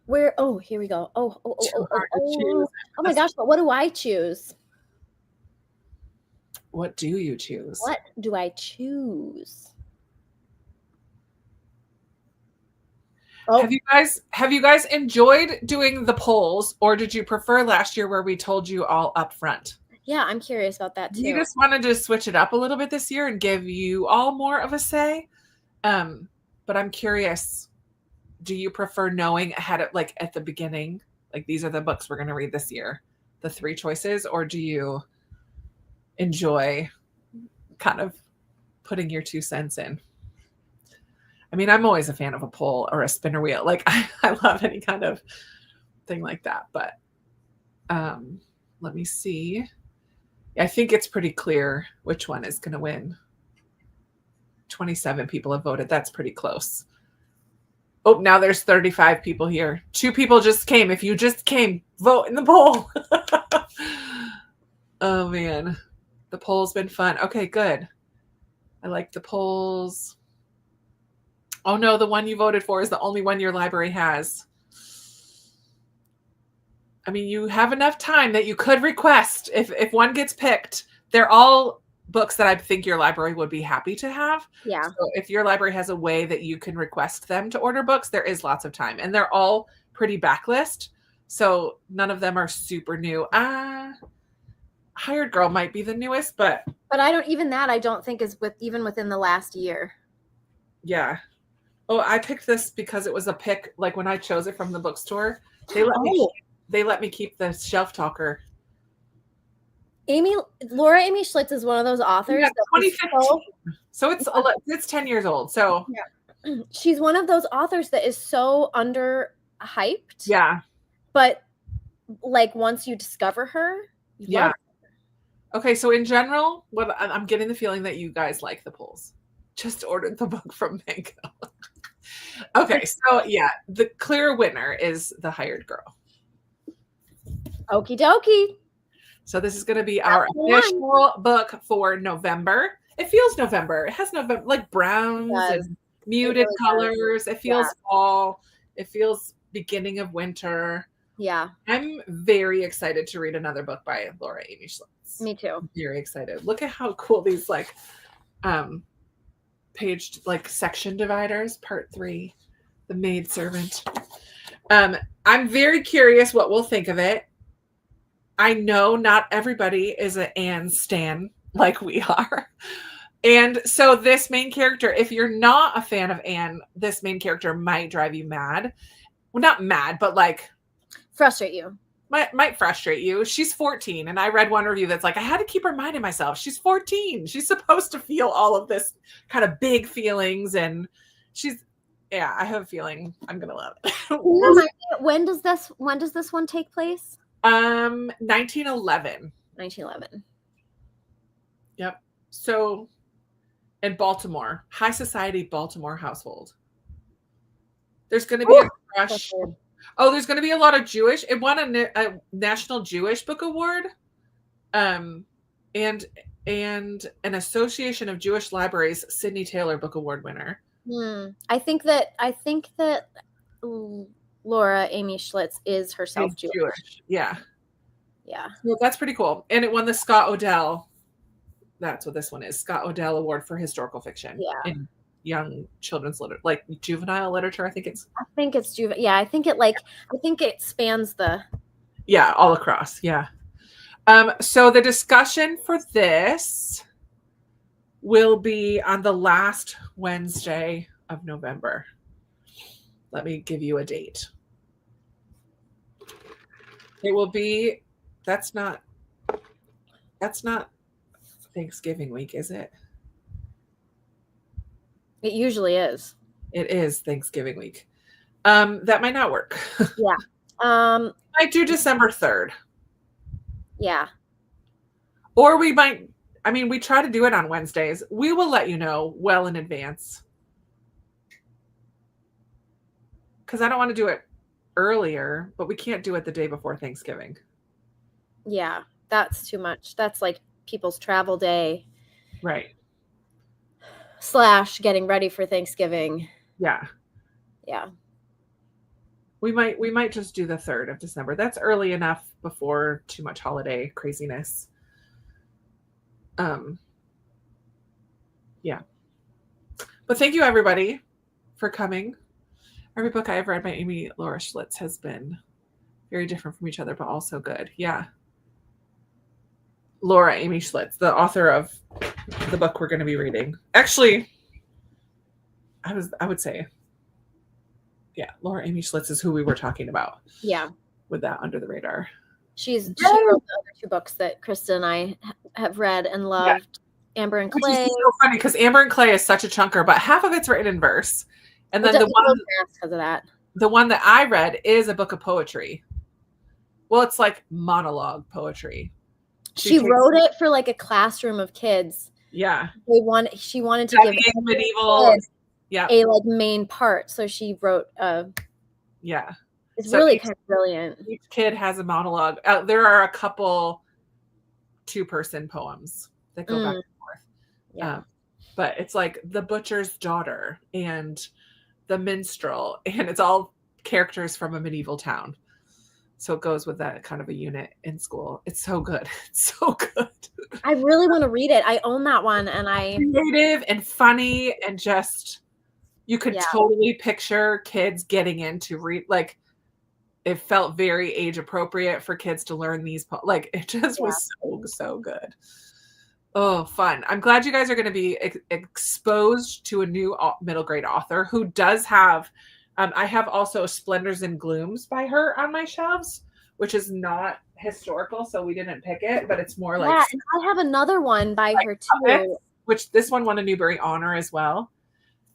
Where? Oh, here we go. Too hard to choose. Oh my gosh, but what do I choose? What do you choose? What do I choose? Oh, Have you guys enjoyed doing the polls, or did you prefer last year where we told you all up front? yeah, I'm curious about that We too. just wanted to switch it up a little bit this year and give you all more of a say. But I'm curious, do you prefer knowing ahead of, like, at the beginning, like, these are the books we're going to read this year, the 3 choices, or do you enjoy kind of putting your 2 cents in? I mean, I'm always a fan of a poll or a spinner wheel. Like, I love any kind of thing like that. But let me see. I think it's pretty clear which one is going to win. 27 people have voted. That's pretty close. Oh, now there's 35 people here. 2 people just came. If you just came, vote in the poll. Oh, man. The poll's been fun. Okay, good. I like the polls. Oh, no, the one you voted for is the only one your library has. I mean, you have enough time that you could request. If one gets picked, they're all books that I think your library would be happy to have. Yeah. So if your library has a way that you can request them to order books, there is lots of time. And they're all pretty backlist. So none of them are super new. Hired Girl might be the newest, but I don't think is even within the last year. yeah. Oh, I picked this because it was a pick. Like when I chose it from the bookstore, they let me keep the Shelf Talker. Laura Amy Schlitz is one of those authors. Yeah, 2015. So it's 10 years old. So yeah. She's one of those authors that is so underhyped. Yeah. But like once you discover her, yeah. Okay, so in general, what I'm getting the feeling that you guys like the polls. Just ordered the book from Mango. Okay, so yeah, the clear winner is The Hired Girl. Okie dokie. So this is going to be our official book for November. It feels November. It has November, like browns and muted colors. It feels fall. It feels beginning of winter. Yeah. I'm very excited to read another book by Laura Amy Schlitz. Me too. I'm very excited. Look at how cool these like paged like section dividers, part 3, The Maidservant. I'm very curious what we'll think of it. I know not everybody is an Anne stan like we are. And so this main character, if you're not a fan of Anne, this main character might drive you mad. Well, not mad, but like frustrate you. Might frustrate you. She's 14, and I read one review that's like, I had to keep reminding myself, she's 14. She's supposed to feel all of this kind of big feelings, and I have a feeling I'm gonna love it. When does this one take place? 1911. 1911. Yep. So in Baltimore, high society Baltimore household. There's going to be a crush. Oh, there's going to be a lot of Jewish. It won a National Jewish Book Award, and an Association of Jewish Libraries Sidney Taylor Book Award winner. I think that Laura Amy Schlitz is herself Jewish. Yeah. Yeah. Well, that's pretty cool. And it won the Scott Odell. That's what this one is. Scott Odell Award for Historical Fiction. Yeah. In young children's literature, like juvenile literature. I think it's juvenile. Yeah. I think it spans all across. Yeah. So the discussion for this will be on the last Wednesday of November. Let me give you a date. It will be, that's not Thanksgiving week, is it? It usually is. It is Thanksgiving week. That might not work. Yeah. Might do December 3rd. Yeah. Or we might, I mean, we try to do it on Wednesdays. We will let you know well in advance. Because I don't want to do it earlier, but we can't do it the day before Thanksgiving. Yeah, that's too much. That's like people's travel day. Right. / getting ready for Thanksgiving. Yeah. Yeah. We might just do the 3rd of December. That's early enough before too much holiday craziness. Yeah. But thank you everybody for coming. Every book I have read by Amy Laura Schlitz has been very different from each other, but also good. Yeah. Laura Amy Schlitz, the author of the book we're going to be reading. Actually, I would say, yeah, Laura Amy Schlitz is who we were talking about. Yeah. With that Under the Radar. She wrote the other 2 books that Krista and I have read and loved. Yeah. Amber and Clay. Which is so funny because Amber and Clay is such a chunker, but half of it's written in verse. And then the one because of that. The one that I read is a book of poetry. Well, it's like monologue poetry. She wrote it for like a classroom of kids. Yeah. She wanted to give medieval a like main part. So she wrote yeah. It's so really kind of brilliant. Each kid has a monologue. There are a couple 2-person poems that go back and forth. Yeah. But it's like the butcher's daughter and the minstrel, and it's all characters from a medieval town. So it goes with that kind of a unit in school. It's so good. It's so good. I really want to read it. I own that one, and creative and funny, and just you could totally picture kids getting into read. Like it felt very age appropriate for kids to learn these. Like it just was so good. Oh, fun. I'm glad you guys are going to be exposed to a new middle grade author who does have, I have also Splendors and Glooms by her on my shelves, which is not historical, so we didn't pick it, but it's more like. Yeah, and I have another one by her too. Which this one won a Newbery Honor as well.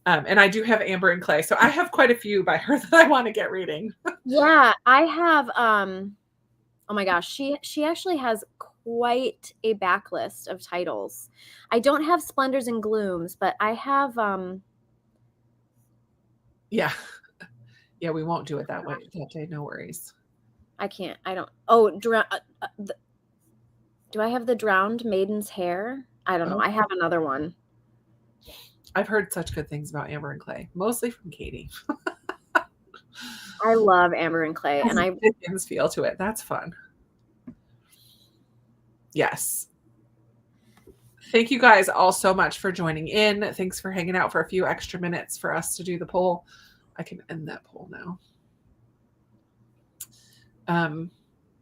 And I do have Amber and Clay. So I have quite a few by her that I want to get reading. Yeah, I have, oh my gosh, she actually has quite a backlist of titles. I don't have Splendors and Glooms, but I have yeah, we won't do it that way that day. No worries. I don't. Do I have the Drowned Maiden's Hair? I don't know. I have another one. I've heard such good things about Amber and Clay, mostly from Katie. I love Amber and Clay, and I Dickens feel to it. That's fun. Yes. Thank you guys all so much for joining in. Thanks for hanging out for a few extra minutes for us to do the poll. I can end that poll now.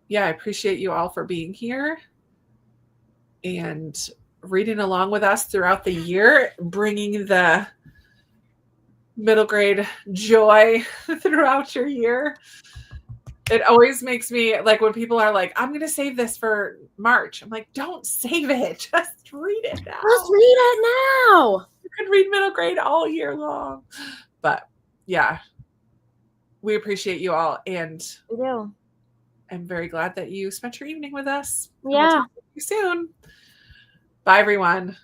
Yeah, I appreciate you all for being here and reading along with us throughout the year, bringing the middle grade joy throughout your year. It always makes me like when people are like, I'm going to save this for March. I'm like, don't save it. Just read it now. Just read it now. You can read middle grade all year long. But yeah, we appreciate you all. And we do. I'm very glad that you spent your evening with us. Yeah. We'll talk to you soon. Bye, everyone.